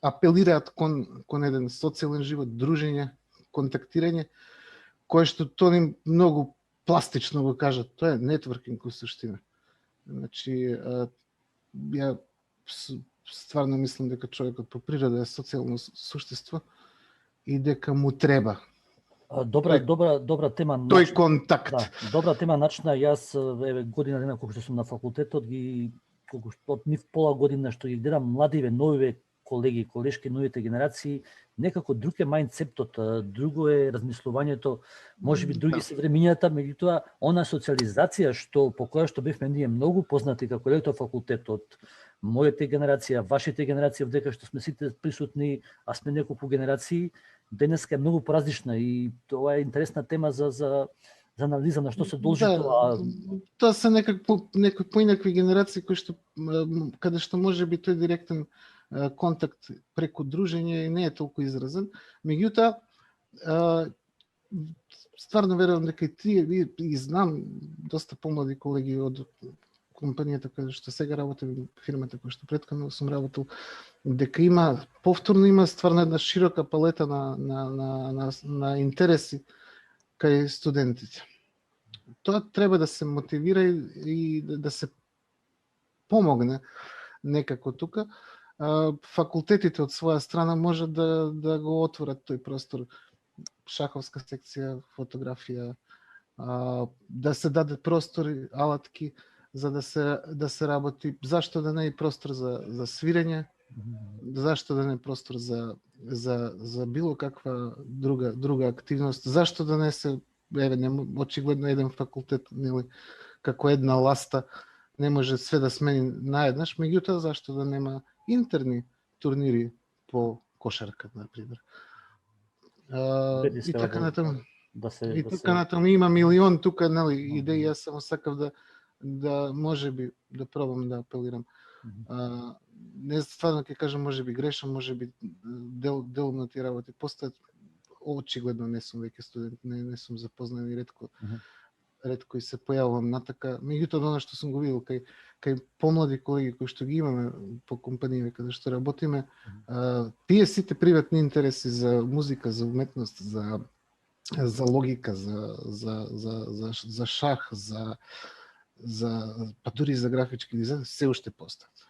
апелираат кон еден социјален живот, дружење, контактирање, кое што тони многу пластично го кажат. Тоа е нетворкинг во суштина. Значи, ја стварно мислам дека човекот по природа е социјално суштество и дека му треба Добра тема. Тој контакт. Да, добра тема начина. Јас година дена колку што сум на факултетот, колку што од нив пола година што ги гледам младиве, новиве колеги, колешки, новите генерации, некако друг е мајндсетот, друго е размислувањето, можеби други се времињата, меѓутоа она социализација што по која што бевме ние многу познати како електрофакултет од мојата генерација, вашите генерации, дека што сме сите присутни, а сме неколку генерации, денеска е многу поразлична и тоа е интересна тема за анализа на што се должи тоа. Тоа се некои поинакви генерации кои што каде што можеби тој директен контакт преку дружење не е толку изразен. Меѓутоа, стварно верувам дека и тие, и знам доста помлади колеги од компанијата каде што сега работам, фирмата која што претходно сум работел, дека повторно има стварно една широка палета на интереси кај студентите. Тоа треба да се мотивира и да се помогне некако тука. Факултетите од своја страна можат да го отворат тој простор, шаховска секција, фотографија, да се даде простори, алатки за да се работи. Зашто да не е простор за свирење, зашто да не е простор за било каква друга активност, зашто да не се очигледно еден факултет, нели, како една ласта, не може све да смени наеднаш, меѓутоа зашто да нема интерни турнири по кошарка, например. И така натаму. И тука натаму има милион тука, нели, идеи, јас само сакав да можеби да пробам да апелирам. Не стварно ќе кажам, можеби грешам, можеби делумно тие работи постојат. Очигледно не сум веќе студент, не сум запознан и ретко и се појавувам натака. Меѓутоа, оно што сум го видел кај помлади колеги кои што ги имаме по компанији каде што работиме, тие сите приватни интереси за музика, за уметност, за логика, за шах, па дури за графички дизајн, се уште постојат.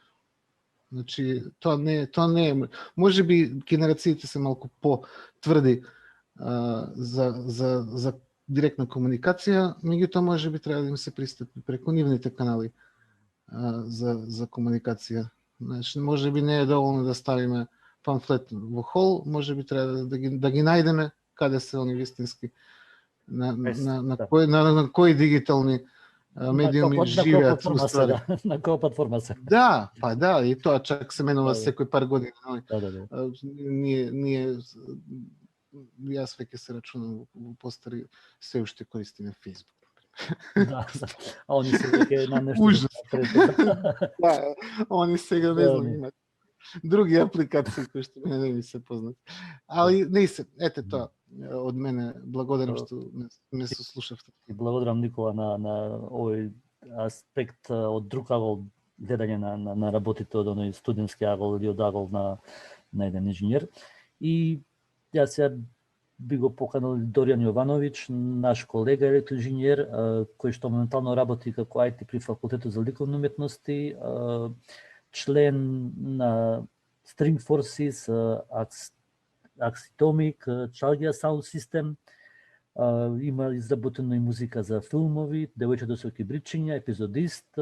Значи, тоа не е. Можеби генерациите се малку по-тврди за директна комуникација, меѓутоа можеби треба да им се пристапи преку нивните канали за комуникација. Значи, можеби не е доволно да ставиме памфлет во хол, можеби треба да ги најдеме каде се они вистински, на кои дигитални медиуми живеат уствари. На која платформа се? Да, па да, и тоа чак се менува секој пар години. Ние јас веќе се рачунам во постари, се уште користиме Facebook. Да, а они се веќе на нешто. Ужас. Да, они сега не знам имат други апликации кои што не ми се познати. Али не се, ете тоа од мене, благодарам што ме сослушавте. И благодарам Никола на овој аспект од друг агол гледање на работите од оној студентски агол или од агол на еден инженер. И јас би го поканал Доријан Јовановиќ, наш колега електроинженер, кој што моментално работи како IT при Факултетот за ликовни уметности, член на String Forces, Axitomic, Chalgia Sound System. Има изработена и музика за филмови, Девојче до соки бричиња, епизодист,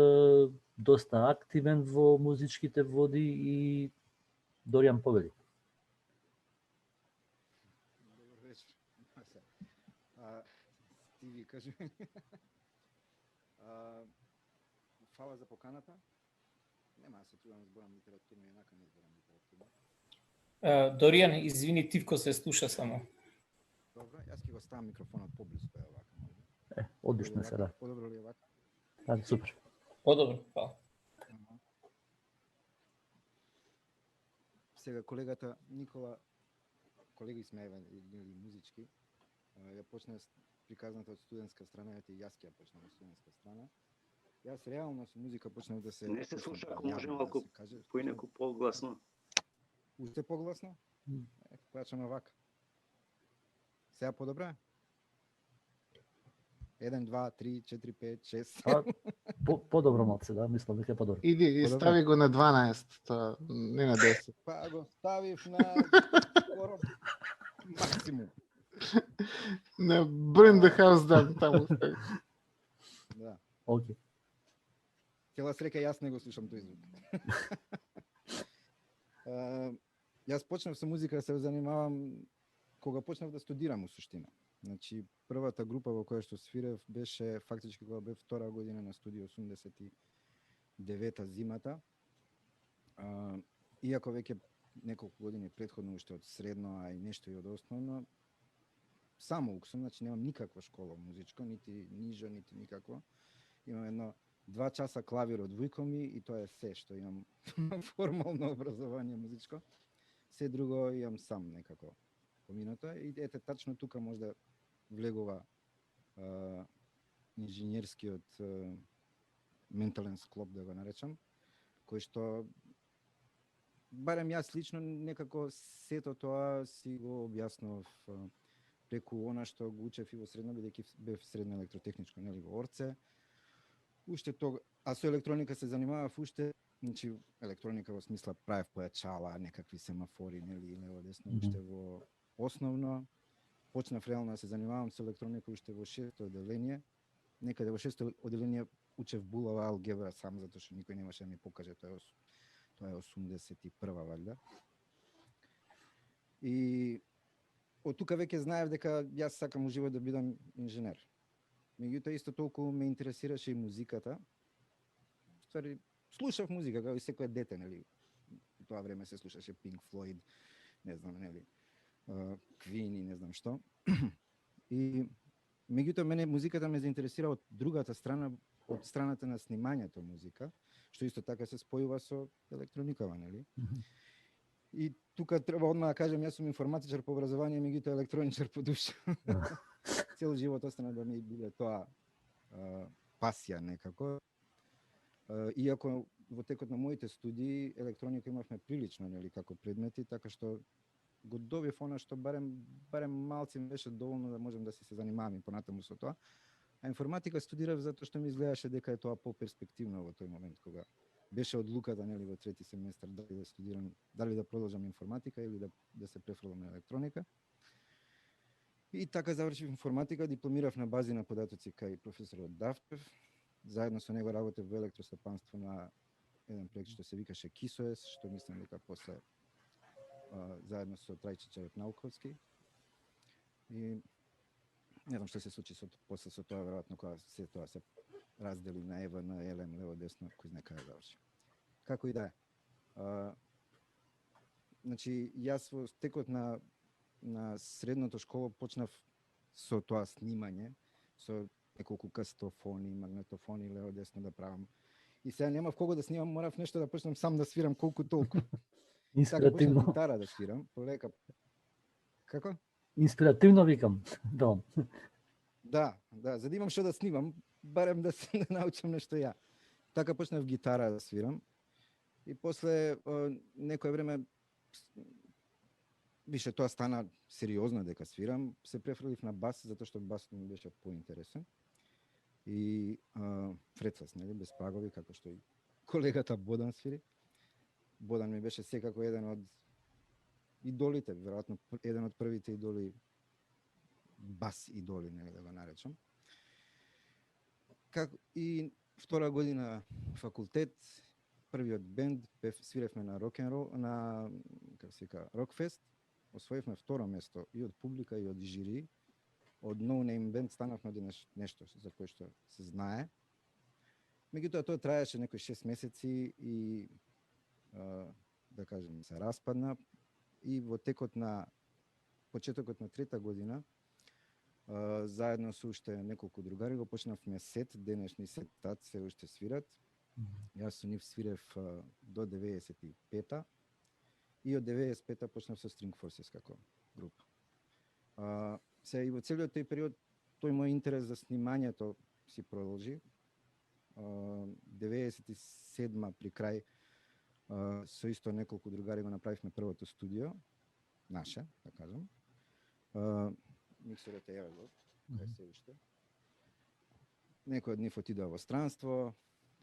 доста активен во музичките води и Доријан повели. Добар вечер. Ти ви кажи. Фала за поканата. Нема да се трудам да зборам литературно, еднака не зборам литературно. Доријан, извини, Тивко се слуша само. Добро, јас ќе го ставам микрофонот поблизу, па е вака, може. Одлично се, да. Подобро ли е вака? Да, супер. Подобро, фала. Сега колегата Никола, колеги сме или музички, ја почна приказната од студентска страна, и јас ќе ја почнам од студентска страна. Јас реално со музика почнав да се... Не се слуша, ако може малку поинаку погласно. Уште погласно? Појачаме вака. Сега подобро е? 1, 2, 3, 4, 5, 6. Подобро малце, да, мислам дека е подобро. Иди и стави го на 12, тоа не на 10. Па го ставив на скоро максимум. На Burn the House Down таму. Да. Океј. Цела среќа јас не го слушам тој звук. Јас почнав со музика да се занимавам кога почнав да студирам у суштина. Значи, првата група во која што свирев беше фактички кога бев втора година на студија 89-та зимата. Иако веќе неколку години претходно уште од средно, а и нешто и од основно, само ук сум, значи немам никаква школа музичка, нити нижа, нити никакво. Имам едно 2 часа клавир од вујко ми и тоа е се што имам формално образование музичко. Се друго имам сам некако поминато. И ете, тачно тука можда влегува инженерскиот ментален склоп, да го наречам, кој што барем јас лично некако сето тоа си го објаснав преку она што го учев и во средно, бидејќи бев средно електротехничко, нели, во Орце. Уште тога, а со електроника се занимавав уште, значи електроника во смисла правев појачала, некакви семафори, нели, лево десно, уште во основно. Почнав реално да се занимавам со електроника уште во 6-то оделение. Некаде во 6-то оделение учев булава алгебра сам, затоа што никој немаше да ми покаже, тоа е 81-ва валјда. И од тука веќе знаев дека јас сакам у живот да бидам инженер. Меѓутоа исто толку ме интересираше и музиката. Ствари, слушав музика како и секое дете, нели. В тоа време се слушаше Pink Floyd, не знам, нели, Queen и не знам што. И меѓутоа мене музиката ме заинтересира од другата страна, од страната на снимањето музика, што исто така се спојува со електроникава, нели? И тука треба одма да кажем, јас сум информатичар по образование, меѓутоа електроничар по душа. Цел живот остана да ми биде тоа пасија некако. Иако во текот на моите студии електроника имавме прилично, нели, како предмети, така што го добив она што барем малци беше доволно да можам да се занимавам и понатаму со тоа. А информатика студирав затоа што ми изгледаше дека е тоа поперспективно во тој момент кога беше одлуката, нели, во трети семестар дали да студирам, дали да продолжам информатика или да се префрлам на електроника. И така завршив информатика, дипломирав на бази на податоци кај професорот Давтев. Заедно со него работев во електростопанство на еден проект што се викаше КИСОЕС, што мислам дека после заедно со Трајчичарот Науковски. И не знам што се случи после со тоа, веројатно кога се тоа се раздели на ЕВН, ЕЛМ, лево десно, кој знае кај заврши. Како и да е. Значи, јас во текот на средното школа почнав со тоа снимање, со неколку кастофони, магнетофони, лево десно да правам. И сега немав кого да снимам, морав нешто да почнам сам да свирам колку толку. Инспиративно. Така гитара да свирам, полека. Како? Инспиративно викам, да. Да, за да имам што да снимам, барем да се научам нешто ја. Така почнав гитара да свирам. И после некое време више тоа стана сериозно дека свирам, се префрлив на бас затоа што басот ми беше поинтересен. И фрецас, нели, без прагови, како што и колегата Бодан свири. Бодан ми беше секако еден од идолите, веројатно еден од првите идоли, бас идоли, нели да го наречам. И втора година факултет, првиот бенд, свиревме на рок-н-рол, на како се вика, Рокфест, освоивме второ место и од публика и од жири. Од No Name Band станавме нешто за кое што се знае. Меѓутоа тоа траеше некои 6 месеци и да кажем се распадна и во текот на почетокот на трета година заедно со уште неколку другари го почнавме сет, денешни сетат се уште свират. Јас со нив свирев до 95-та и од 95-та почнав со String Forces како група. Се и во целиот тој период тој мој интерес за снимањето си продолжи. 97-ма при крај со исто неколку другари го направивме првото студио, наше, да кажам. Миксерот е го, кај се уште. Некои од нив отидоа во странство,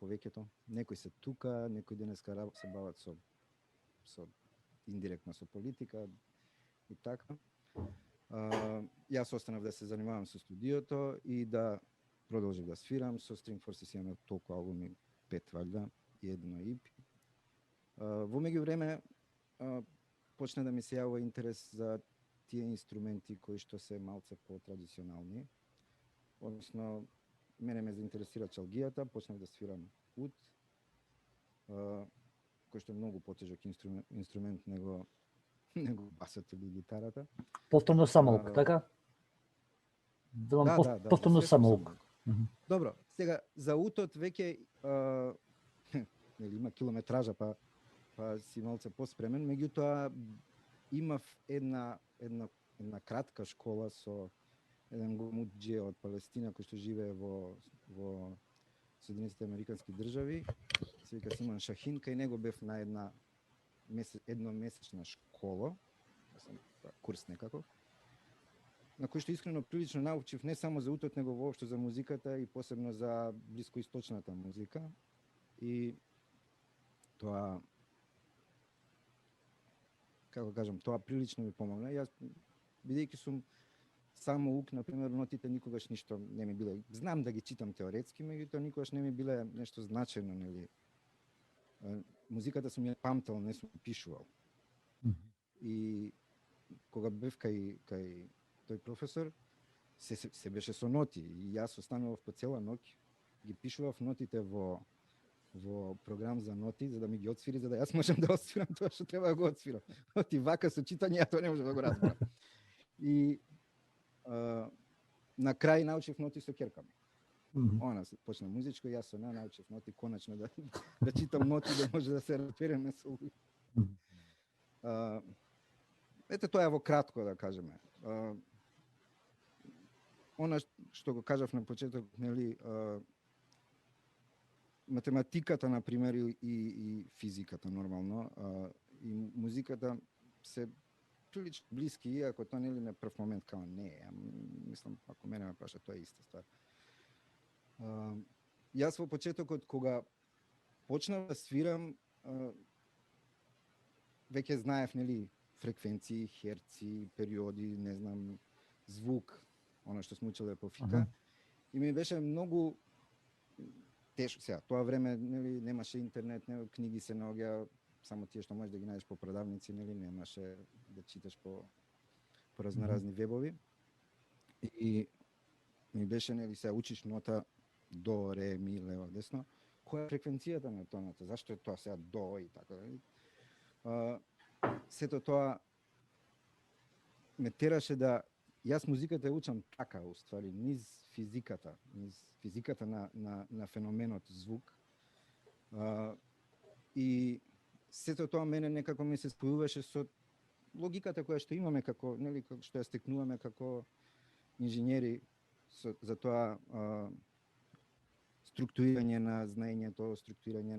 повеќето. Некои се тука, некои денеска се бават со индиректно со политика и така. Јас останав да се занимавам со студиото и да продолжив да свирам. Со String Forces имаме толку албуми, 5 валјда и едно EP. Во меѓувреме почна да ми се јавува интерес за тие инструменти кои што се малце по-традиционални. Односно, мене ме заинтересира чалгијата, почнав да свирам ут, кој што е многу потежок инструмент него басот или гитарата. Повторно самоук, така? Да, повторно самоук. Добро, сега за утот веќе има километража, па си малце поспремен, меѓутоа имав една кратка школа со еден муџе од Палестина кој што живее во Соединетите Американски држави, се вика Симон Шахин, кај него бев на едномесечна школа, курс некаков, на кој што искрено прилично научив не само за утот, него воопшто за музиката и посебно за блискоисточната музика. И тоа, како кажам, тоа прилично ми помогна. Јас, бидејќи сум само ук, например, нотите никогаш ништо не ми биле. Знам да ги читам теоретски, меѓутоа никогаш не ми биле нешто значајно, нели. Музиката сум ја памтел, не сум пишувал. И кога бев кај тој професор, се беше со ноти и јас останував по цела ноќ, ги пишував нотите во програм за ноти, за да ми ги отсвири, за да јас можам да отсвирам тоа што треба да го отсвирам. Оти вака со читање, ја тоа не може да го разберам. И на крај научив ноти со ќерка ми. Она почна музичко, јас со неа научив ноти, конечно да читам ноти, да може да се разбереме со луѓе. Ете тоа е во кратко, да кажеме. Она што го кажав на почеток, нели, математиката, например, и физиката, нормално, и музиката се прилично блиски, иако тоа нели на прв момент као не е. Мислам, ако мене ме праша, тоа е иста ствар. Јас во почетокот, кога почнав да свирам, веќе знаев, нели, фреквенции, херци, периоди, не знам, звук, она што сме учеле по фика. И ми беше многу тешко сега. Тоа време, нели, немаше интернет, книги се наоѓа, само тие што можеш да ги најдеш по продавници, нели, немаше да читаш по разноразни вебови. И ми беше, нели, сега учиш нота до, ре, ми, лево, десно. Која е фреквенцијата на тоната? Зашто е тоа сега до и така? Сето тоа ме тераше да јас музиката ја учам така, уствари, низ физиката на феноменот звук. И сето тоа мене некако ми се спојуваше со логиката која што имаме како, нели, што ја стекнуваме како инженери за тоа структурирање на знаењето, структурирање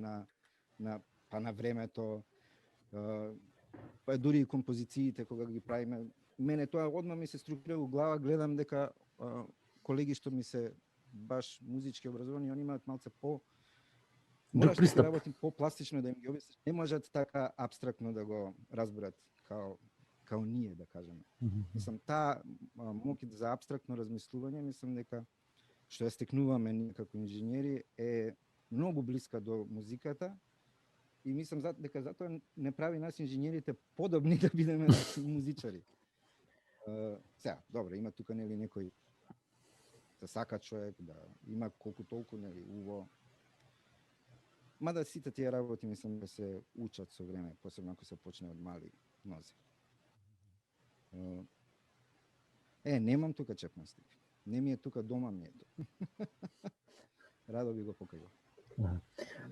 на времето, па дури и композициите кога ги правиме. Мене тоа одма ми се структурира у глава, гледам дека колеги што ми се баш музички образовани, они имаат малце по мораш да се работи по-пластично да им ги објасниш. Не можат така апстрактно да го разберат као ние, да кажеме. Мислам, таа моќ за апстрактно размислување, мислам дека што ја стекнуваме ние како инженери е многу блиска до музиката и мислам дека затоа не прави нас инженерите подобни да бидеме музичари. Сега, добро, има тука нели некој да сака човек, да има колку толку нели уво. Мада сите тие работи мислам да се учат со време, посебно ако се почне од мали нозе. Немам тука чепна слика. Не ми е тука, дома ми е тука. Радо би го покажал.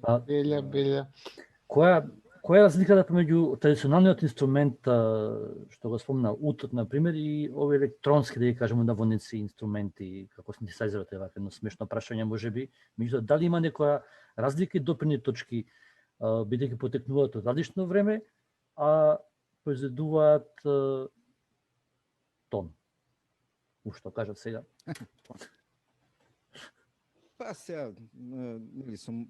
Белја. Која е разликата помеѓу традиционалниот инструмент што го спомна утот на пример и овие електронски, да ги кажеме, наводници инструменти, како синтезајзерот е вака едно смешно прашање можеби, меѓутоа дали има некоја разлика и допирни точки бидејќи потекнуваат од различно време, а произведуваат тон. Ушто кажав сега? Па сега, нели сум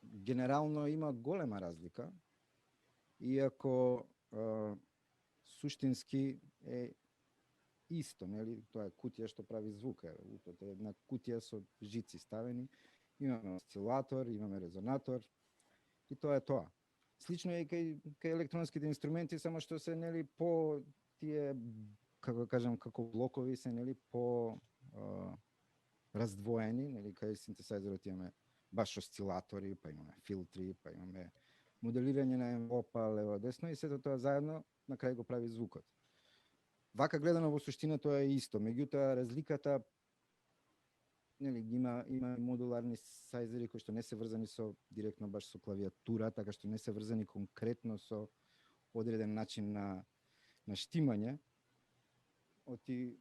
генерално има голема разлика, иако суштински е исто, нели? Тоа е кутија што прави звук, утот е една кутија со жици ставени, имаме осцилатор, имаме резонатор и тоа е тоа. Слично е и кај електронските инструменти, само што се нели по тие, како кажам, како блокови се нели по раздвоени, нели кај синтезајзерот имаме баш осцилатори, па имаме филтри, па имаме моделирање на енвелопа лево десно и сето тоа заедно на крај го прави звукот. Вака гледано во суштина тоа е исто, меѓутоа разликата нели има модуларни сајзери кои што не се врзани со директно баш со клавиатура, така што не се врзани конкретно со одреден начин на штимање. Оти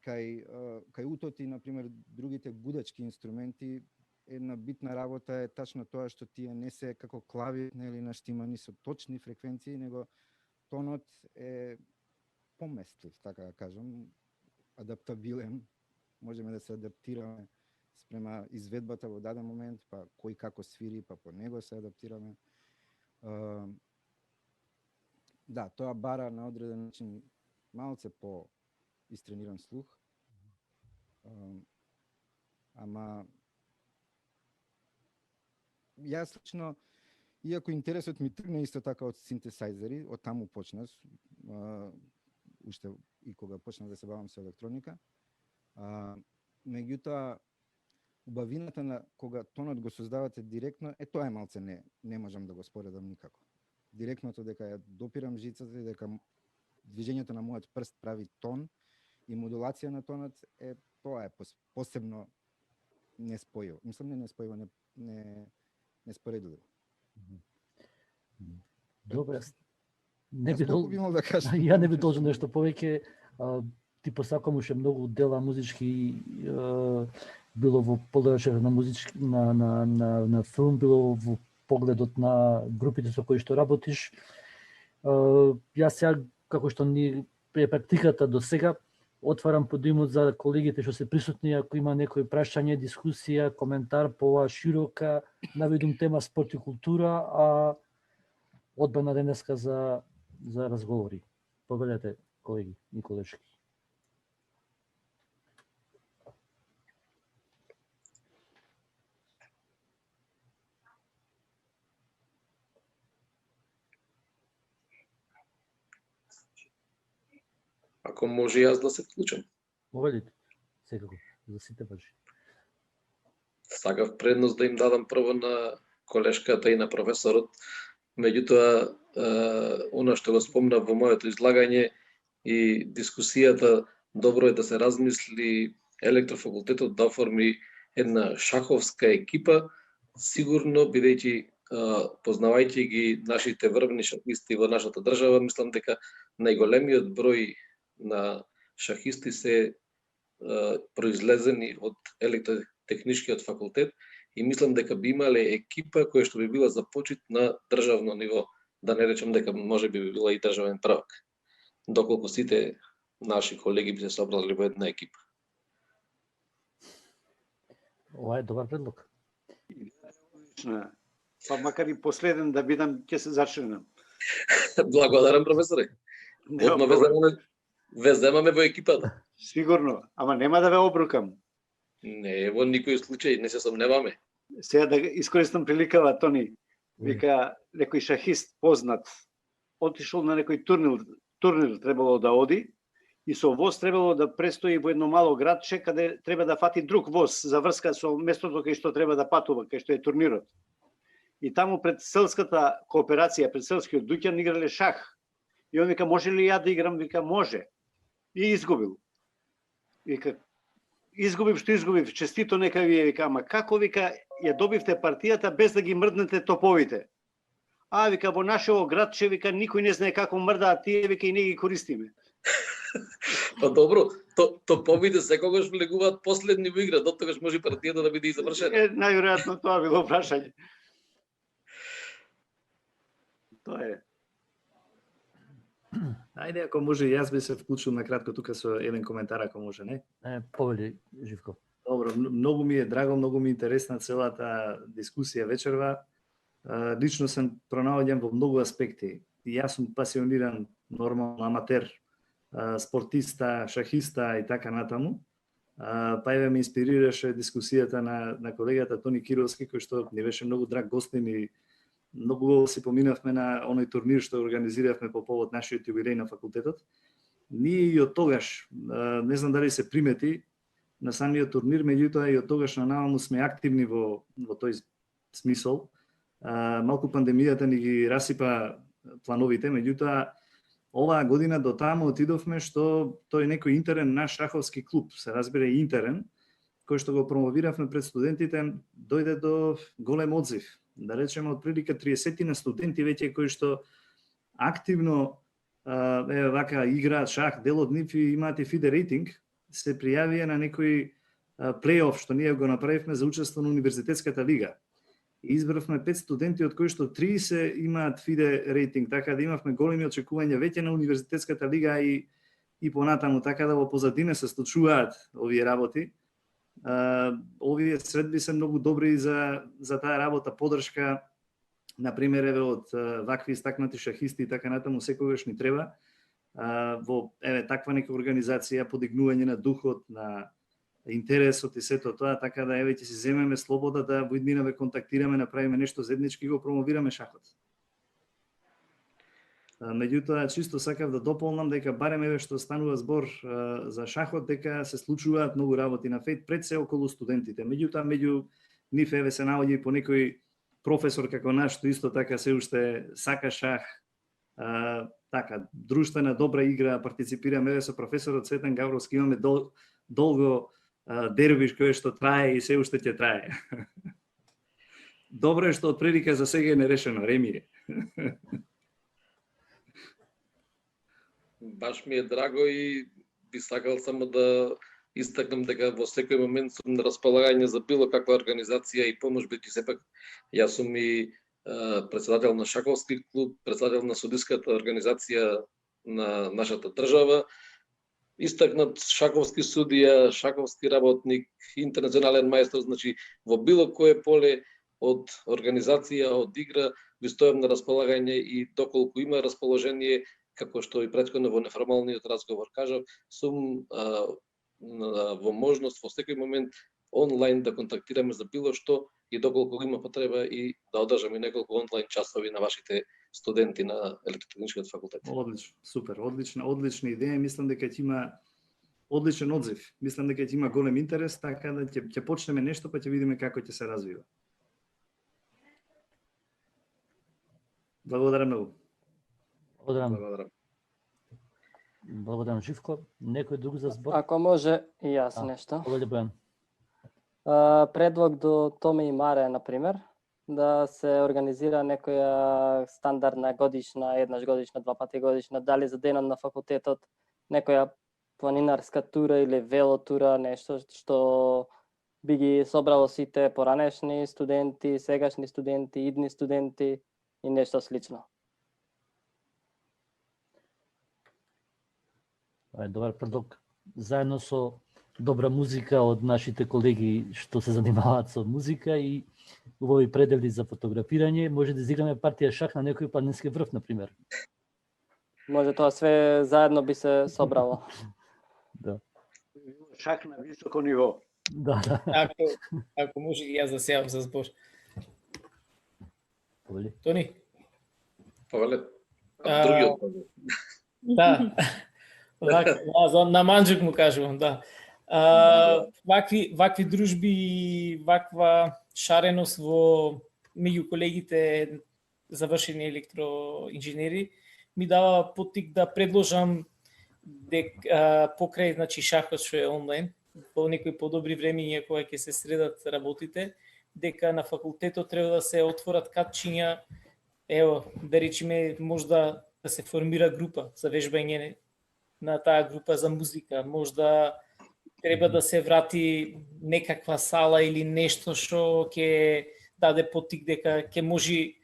кај утоти, например, другите гудачки инструменти, една битна работа е тачно тоа што тие не се како клави, нели наштимани со точни фреквенции, него тонот е поместлив, така да кажам, адаптабилен. Можеме да се адаптираме спрема изведбата во даден момент, па кој како свири, па по него се адаптираме. Да, тоа бара на одреден начин малце по истрениран слух. Ама јас лично, иако интересот ми тргна исто така од синтезајзери, од таму почнав, уште и кога почнав да се бавам со електроника. Меѓутоа, убавината на кога тонот го создавате директно, тоа е малце не можам да го споредам никако. Директното дека ја допирам жицата и дека движењето на мојот прст прави тон и модулација на тонот тоа е посебно неспојиво. Мислам не неспојиво, неспоредливо. Добре. Не би имал да кажам. Ја не би должен нешто повеќе. Ти посакам уште многу дела музички, било во погледот на музички на филм, било во погледот на групите со кои што работиш. Јас сега, како што ни практиката до сега, отварам подимот за колегите што се присутни, ако има некој прашање, дискусија, коментар по оваа широка, наведум тема спорт и култура, а одбрана денеска за разговори. Повелете, колеги и колешки. Ако може јас да се вклучам. Повелите, секако, за сите важи. Сакав предност да им дадам прво на колешката и на професорот. Меѓутоа, она што го спомна во моето излагање и дискусијата, добро е да се размисли електрофакултетот да оформи една шаховска екипа, сигурно бидејќи познавајќи ги нашите врвни шахисти во нашата држава, мислам дека најголемиот број на шахисти се произлезени од електротехничкиот факултет и мислам дека би имале екипа која што би била за почит на државно ниво. да не речем дека може би била и државен првак, доколку сите наши колеги би се собрали во една екипа. Ова е добар предлог. Па макар и последен да бидам, ќе се зачленам. Благодарам, професоре. Одма ве земаме во екипата. Сигурно, ама нема да ве обрукам. Не, во никој случај, не се сомневаме. Сега да искористам приликава, Тони. Вика, некој шахист познат, отишол на некој турнир требало да оди, и со воз требало да престои во едно мало градче, каде треба да фати друг воз за врска со местото кај што треба да патува, кај што е турнирот. И таму пред селската кооперација, пред селскиот дуќан играле шах. И он вика, може ли ја да играм? Вика, може. И изгубил. Вика, изгубив што изгубив, честито нека ви е, вика, ама како, вика, ја добивте партијата без да ги мрднете топовите? А, вика, во нашево градче, вика, никој не знае како мрдаат тие, вика, и не ги користиме. Па добро, топовите секогаш влегуваат последни во игра, доттогаш може партијата да биде и завршена. Најверојатно тоа било прашање. Тоа е. Ајде, ако може, јас би се вклучил на кратко тука со еден коментар, ако може, не? Повели, Живко. Добро, многу ми е драго, многу ми е интересна целата дискусија вечерва. Лично се пронаоѓам во многу аспекти. И јас сум пасиониран, нормално аматер, спортиста, шахиста и така натаму. Па еве ме инспирираше дискусијата на колегата Тони Кировски, кој што ни беше многу драг гостин и многу се поминавме на оној турнир што организиравме по повод нашиот јубилеј на факултетот. Ние и од тогаш, не знам дали се примети, на самиот турнир, меѓутоа и од тогаш на наваму сме активни во тој смисол. Малку пандемијата ни ги расипа плановите, меѓутоа оваа година до таму отидовме што тој некој интерен наш шаховски клуб, се разбере интерен, кој што го промовиравме пред студентите, дојде до голем одзив. Да речеме, од прилика 30 на студенти веќе кои што активно вака играат шах, дел од нив имаат и FIDE рейтинг, се пријавија на некој плейоф што ние го направивме за учество на Универзитетската лига. И избравме 5 студенти, од кои што 30 имаат FIDE рейтинг, така да имавме големи очекувања веќе на Универзитетската лига и понатаму, така да во позадина се случуваат овие работи. Овие средби се многу добри за таа работа, подршка, например, еве од вакви истакнати шахисти и така натаму секогаш ни треба. Во таква нека организација, подигнување на духот, на интересот и сето тоа, така да еве ќе си земеме слобода да во иднина ве контактираме, направиме нешто заеднички и го промовираме шахот. Меѓутоа, чисто сакав да дополнам дека барем еве што станува збор за шахот, дека се случуваат многу работи на фет пред се околу студентите. Меѓутоа, меѓу нив еве се наоѓа и по некој професор како наш, што исто така се уште сака шах, така, друштвена добра игра, партиципираме еве со професорот Цветан Гавровски, имаме долго дербиш кој што трае и се уште ќе трае. Добро е што од прилика за сега е нерешено, ремие. Баш ми е драго и би сакал само да истакнам дека во секој момент сум на располагање за било каква организација и помош, бидејќи сепак јас сум и председател на шаковски клуб, председател на судиската организација на нашата држава, истакнат шаковски судија, шаковски работник, интернационален мајстор, значи во било кое поле од организација, од игра, ви стојам на располагање и доколку има расположение, како што и претходно во неформалниот разговор кажав, сум во можност во секој момент онлайн да контактираме за било што и доколку има потреба и да одржаме неколку онлайн часови на вашите студенти на електротехничкиот факултет. Одлично, супер, одлична идеја, мислам дека ќе има одличен одзив. Мислам дека ќе има голем интерес, така да ќе почнеме нешто па ќе видиме како ќе се развива. Благодарам многу. Благодарам, Живко. Некој друг за збор? Ако може и јас нешто. Повели Бојан. Предлог до Томе и Маре, например, да се организира некоја стандардна годишна, еднаш годишна, два пати годишна, дали за денот на факултетот, некоја планинарска тура или велотура, нешто што би ги собрало сите поранешни студенти, сегашни студенти, идни студенти и нешто слично. Тоа е добар предлог. Заедно со добра музика од нашите колеги што се занимаваат со музика и убави предели за фотографирање, може да изиграме партија шах на некој планински врв, например. Може тоа све заедно би се собрало. Да. Шах на високо ниво. Да, да. Ако може и јас да се јавам за збор. Повели. Тони? Повели. Другиот. Да. На Манџук му кажувам, да. Вакви дружби, ваква шареност во меѓу колегите завршени електроинженери ми дава поттик да предложам покрај шахот што е онлайн, во некои подобри времиња кога ќе се средат работите, дека на факултетот треба да се отворат катчиња, ево, да речеме можда да се формира група за вежбање на таа група за музика, можда треба да се врати некаква сала или нешто што ќе даде поттик дека ќе може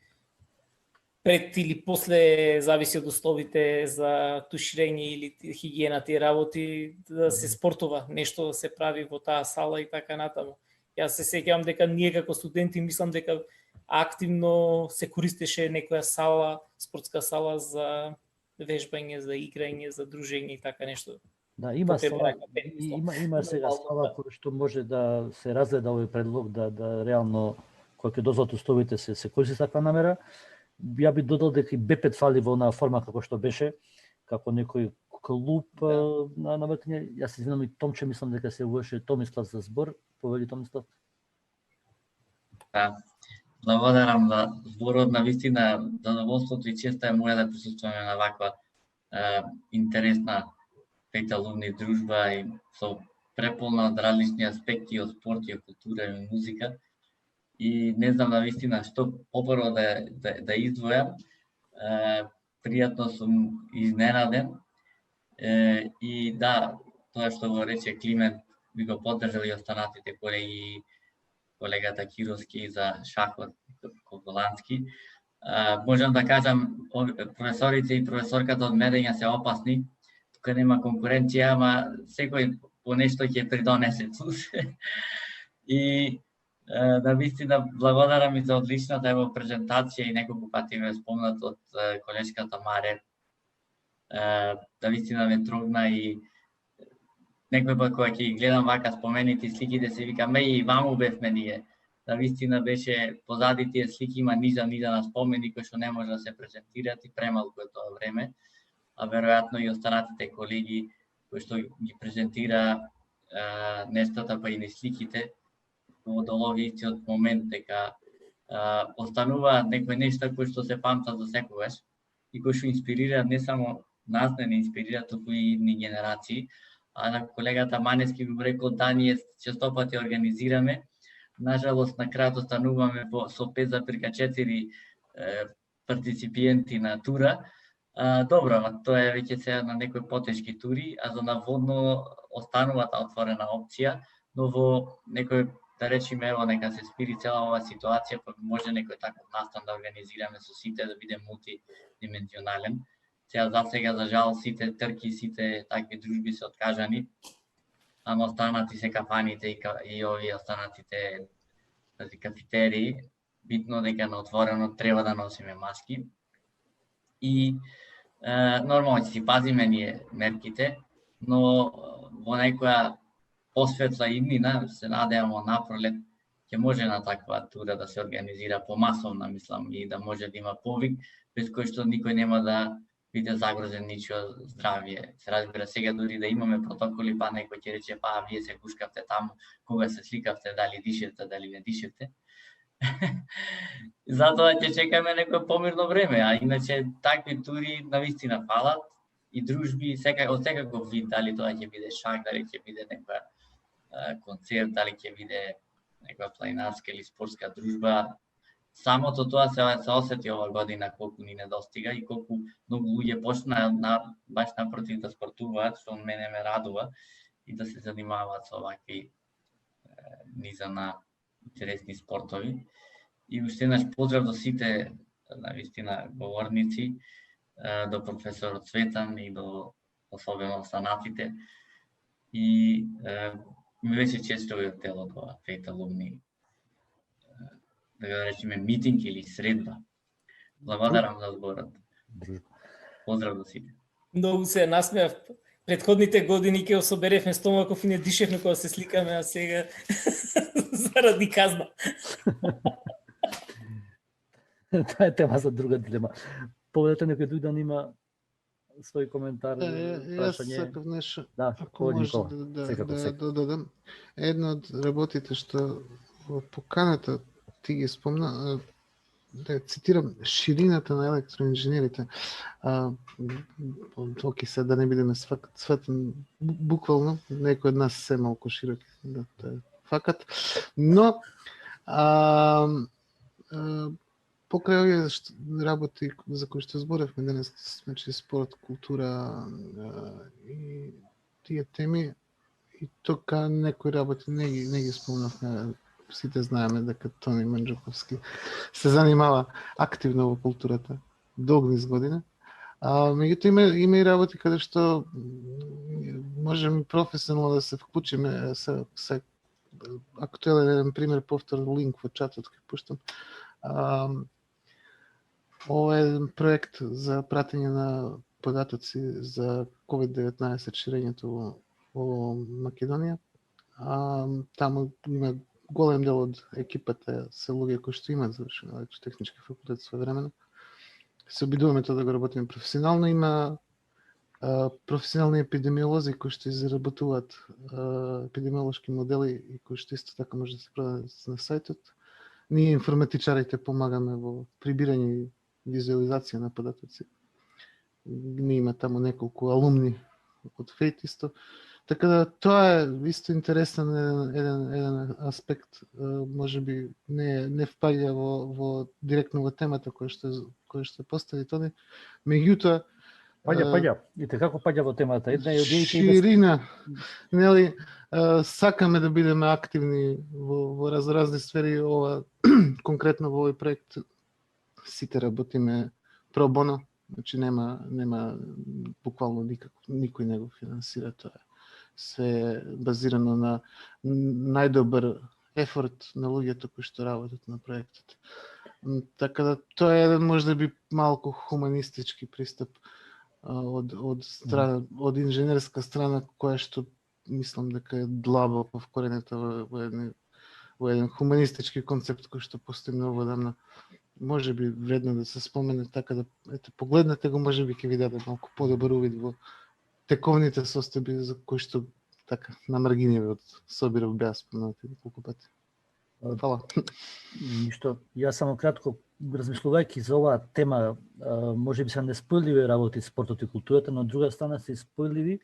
пред или после, зависи од условите за туширање или хигиена тие работи, да се спортува, нешто да се прави во таа сала и така натаму. Јас се сеќавам дека ние како студенти мислам дека активно се користеше некоја сала, спортска сала за вежбање, за играње, за дружење и така нешто. Да, има сала, има сега сала која што може да се разгледа овој предлог да реално кој ќе дозволат условите се користи таква намера. Ја би додал дека и Бепет фали во онаа форма како што беше, како некој клуб на вртење. Јас се извинувам и Томче, мислам дека се uvеше Томислав за збор. Повели Томислав. Да. Благодарам за зборот, на вистина задоволството и честа е моја да присуствуваме на ваква интересна петалувни дружба и со преполна од различни аспекти од спорт и култура и музика. И не знам на вистина што попрво да издвојам. Пријатно сум изненаден. И да, тоа што го рече Климент, би го поддржал и останатите колеги, колегата Кировски за шахот Коголански. Можам да кажам, професорите и професорката од медења се опасни. Тука нема конкуренција, ама секој по нешто ќе придонесе. И да вистина благодарам и за одличната ево презентација и неколку пати ме спомнат од колешката Маре. Да вистина ме трогна и некој пат кога ќе гледам вака спомените сликите се вика и ваму бевме ние. Да вистина беше позади тие слики има низа на спомени кои што не може да се презентираат и премалку е тоа време. А веројатно и останатите колеги кои што ги презентира нештата па и на сликите во доловијќиот момент дека остануваат некои нешта кои што се памтат за секогаш и кои што инспирираат не само нас, не инспирираат туку и идни генерации. А на колегата Манески би рекол да ние честопати организираме. Нажалост на крајот остануваме со 5,4 партиципиенти на тура. Добро, тоа е веќе сега на некои потешки тури, а за наводно останува таа отворена опција, но во некој да речеме ево нека се спири цела оваа ситуација, па може некој таков настан да организираме со сите да биде мултидимензионален. Сега за жал сите трки, сите такви дружби се откажани, ама останати се кафаните и овие останатите кафетерии. Битно дека на отворено треба да носиме маски. И нормално ќе си пазиме ние мерките, но во некоја посветла иднина, се надеваме напролет, ќе може на таква тура да се организира помасовна, мислам, и да може да има повик, без кој што никој нема да биде загрозен ничио здравје. Се разбира, сега дури да имаме протоколи, па некој ќе рече, па вие се гушкавте таму, кога се сликавте, дали дишевте, дали не дишевте. Затоа ќе чекаме некој помирно време, а иначе такви тури навистина фалат и дружби од секаков вид, дали тоа ќе биде шах, дали ќе биде некоја концерт, дали ќе биде некоја планинарска или спортска дружба. Самото тоа се осети ова година колку ни недостига и колку многу луѓе почна баш напротив да спортуваат, што мене ме радува и да се занимаваат со овакви низа на интересни спортови. И уште еднаш поздрав до сите навистина говорници, до професорот Цветан и до особено останатите. И ми беше често во тело тоа Fate Alumni, да го речеме митинг или средба. Благодарам за зборот. Поздрав до сите. Многу се насмеав. Предходните години ќе соберевме стомаков и не дишевме кога се сликаме, а сега заради казна. Тоа е тема за друга дилема. Поведете некој друг да има свој коментар, Јас прашање. сакав нешто, Да, ако може Никола, секако, да секако. додадам. Една од работите што во поканата ти ги спомна, да цитирам, ширината на електроинженерите. Оки се да не бидеме сватен буквално, некој од нас се малку широк, да, тоа е факат. Но покрај овие работи за кои што зборевме денес, значи спорт, култура и тие теми, и тока некои работи не ги спомнавме. Сите знаеме дека Тони Манџуковски се занимава активно во културата долг низ година. Меѓутоа има и работи каде што можеме професионално да се вклучиме. Се актуелен еден пример, повтор линк во чатот ќе пуштам. Ова е еден проект за пратење на податоци за COVID-19 ширењето во Македонија. Таму има голем дел од екипата се луѓе кои што имаат завршен електротехнички факултет своевремено. Се обидуваме тоа да го работиме професионално. Има професионални епидемиолози кои што изработуваат епидемиолошки модели и кои што исто така може да се пронајдат на сајтот. Ние информатичарите помагаме во прибирање и визуализација на податоци. Ние има таму неколку алумни од Fate исто. Така да тоа е исто интересен еден аспект, можеби не впаѓа во директно во темата која што постави Тони. Меѓутоа Паѓа. И како паѓа во темата. Една и од ширина, нели, сакаме да бидеме активни во разни сфери. Ова конкретно во овој проект сите работиме про боно, значи нема буквално никој не го финансира, тоа е се базирано на најдобар ефорт на луѓето кои што работат на проектот. Така да тоа е еден можеби малку хуманистички пристап од инженерска страна, која што мислам дека е длабоко вкоренета во еден хуманистички концепт кој што постои многу одамна. Можеби вредно да се спомене, така да погледнете го, можеби ќе ви даде малку подобар увид во тековните состојби за кои што така на маргиниве од Собиров беа споменати неколку пати. Фала. Ништо, јас само кратко размислувајќи за оваа тема, можеби се неспојливи работи спортот и културата, но од друга страна се спојливи.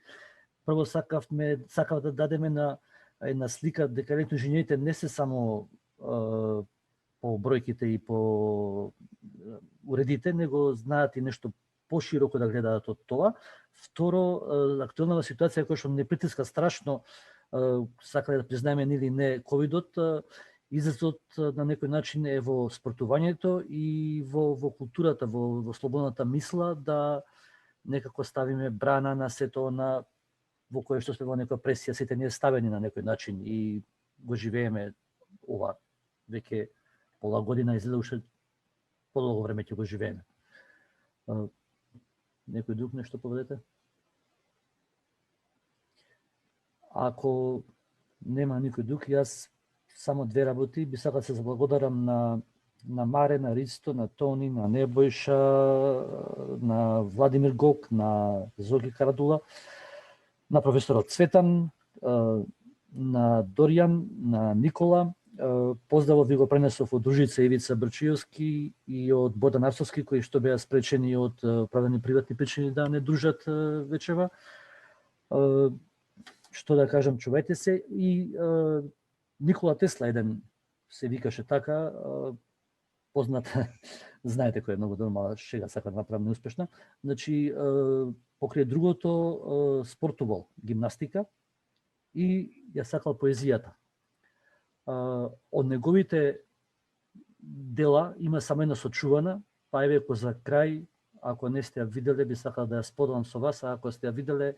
Прво сакав да дадеме на една слика дека електроинженерите не се само по бројките и по уредите, него знаат и нешто пошироко да гледаат од тоа. Второ, актуелна ситуација која што не притиска страшно, сакале да признаеме или не ковидот, изразот на некој начин е во спортувањето и во културата, во слободната мисла, да некако ставиме брана на сето на во кое што сме во некоја пресија, сите ние ставени на некој начин и го живееме ова веќе пола година, изгледа уште подолго време ќе го живееме. Некој друг нешто поведете? Ако нема никој друг, јас само две работи би сакал да се заблагодарам на Маре, на Ристо, на Тони, на Небојша, на Владимир Гок, на Зоги Карадула, на професорот Цветан, на Доријан, на Никола. Поздравот ви го пренесов од Ружица Ивица Брчиовски и од Бодан Арсовски, кои што беа спречени од оправдани приватни причини да не дружат вечева. Што да кажам, чувајте се. И Никола Тесла, еден се викаше така, познат, знаете кој е многу добра шега, сака да направам неуспешна. Значи, покрај другото, спортувал гимнастика и ја сакал поезијата. Од неговите дела има само една сочувана, па еве ко за крај, ако не сте ја виделе, би сакал да ја споделам со вас, а ако сте ја виделе,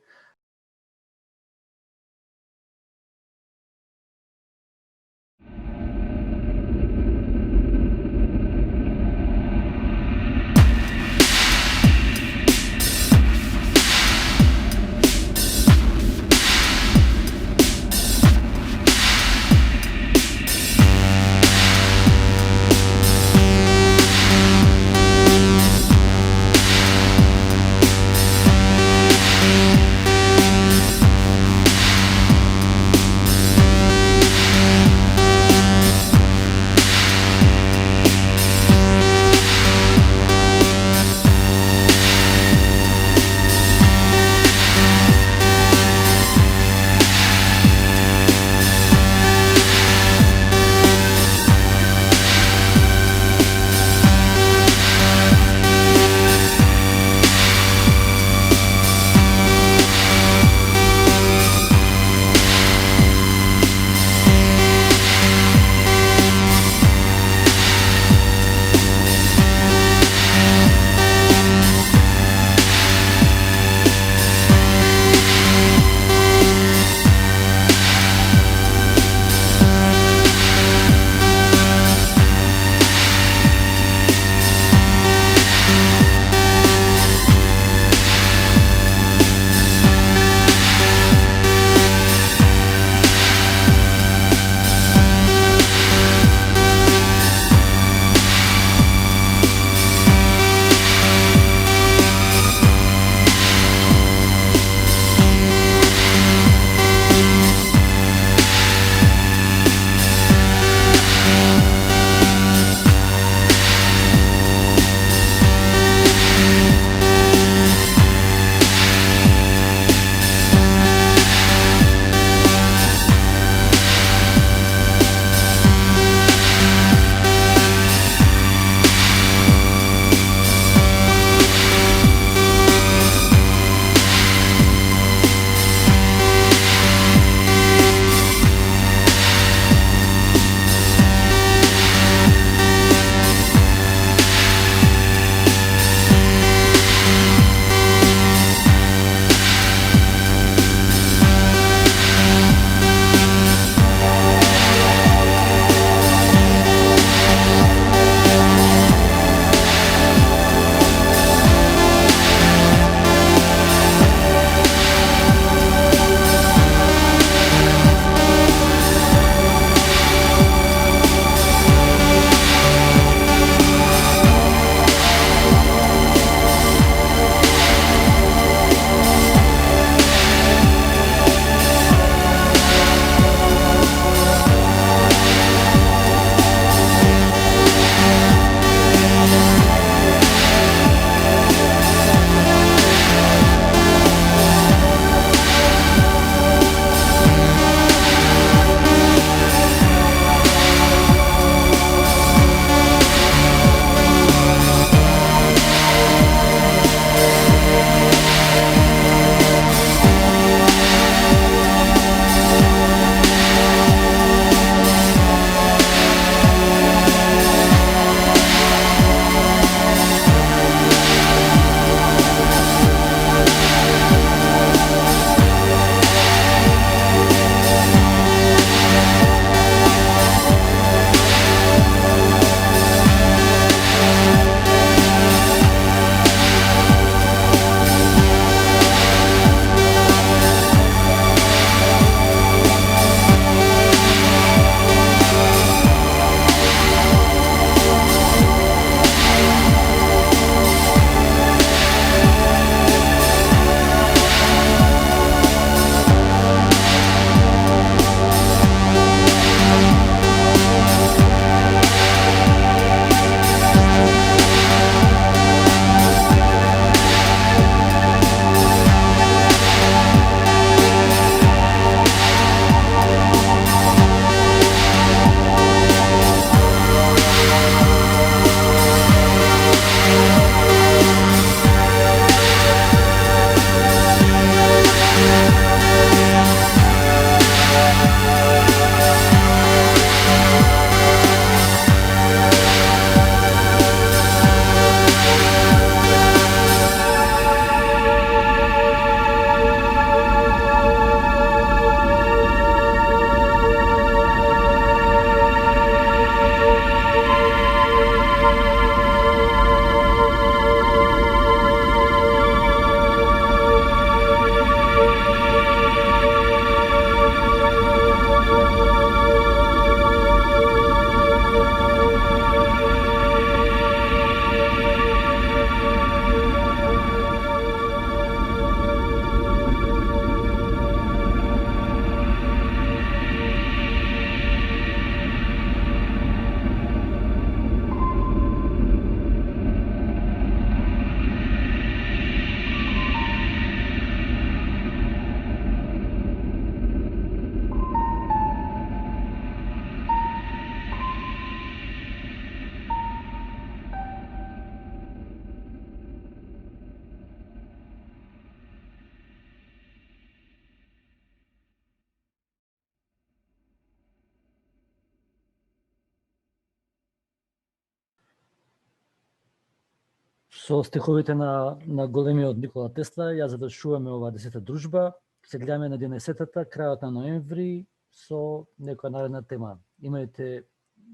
Со стиховите на големиот Никола Тесла ја завршуваме оваа 10-та дружба. Се гледаме на 11-та, крајот на ноември, со некоја наредна тема. Имајте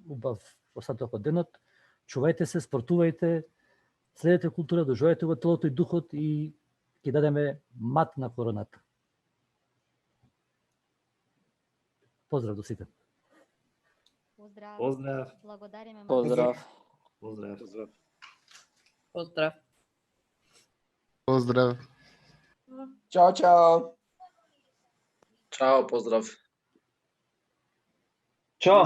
убав остаток од денот, чувајте се, спортувајте, следете култура, доживајте во телото и духот и ќе дадеме мат на короната. Поздрав до сите. Поздрав. Поздрав. Благодариме. Поздрав. Поздрав. Поздрав. Поздрав. Поздрав. Чао, чао. Чао, поздрав. Чао.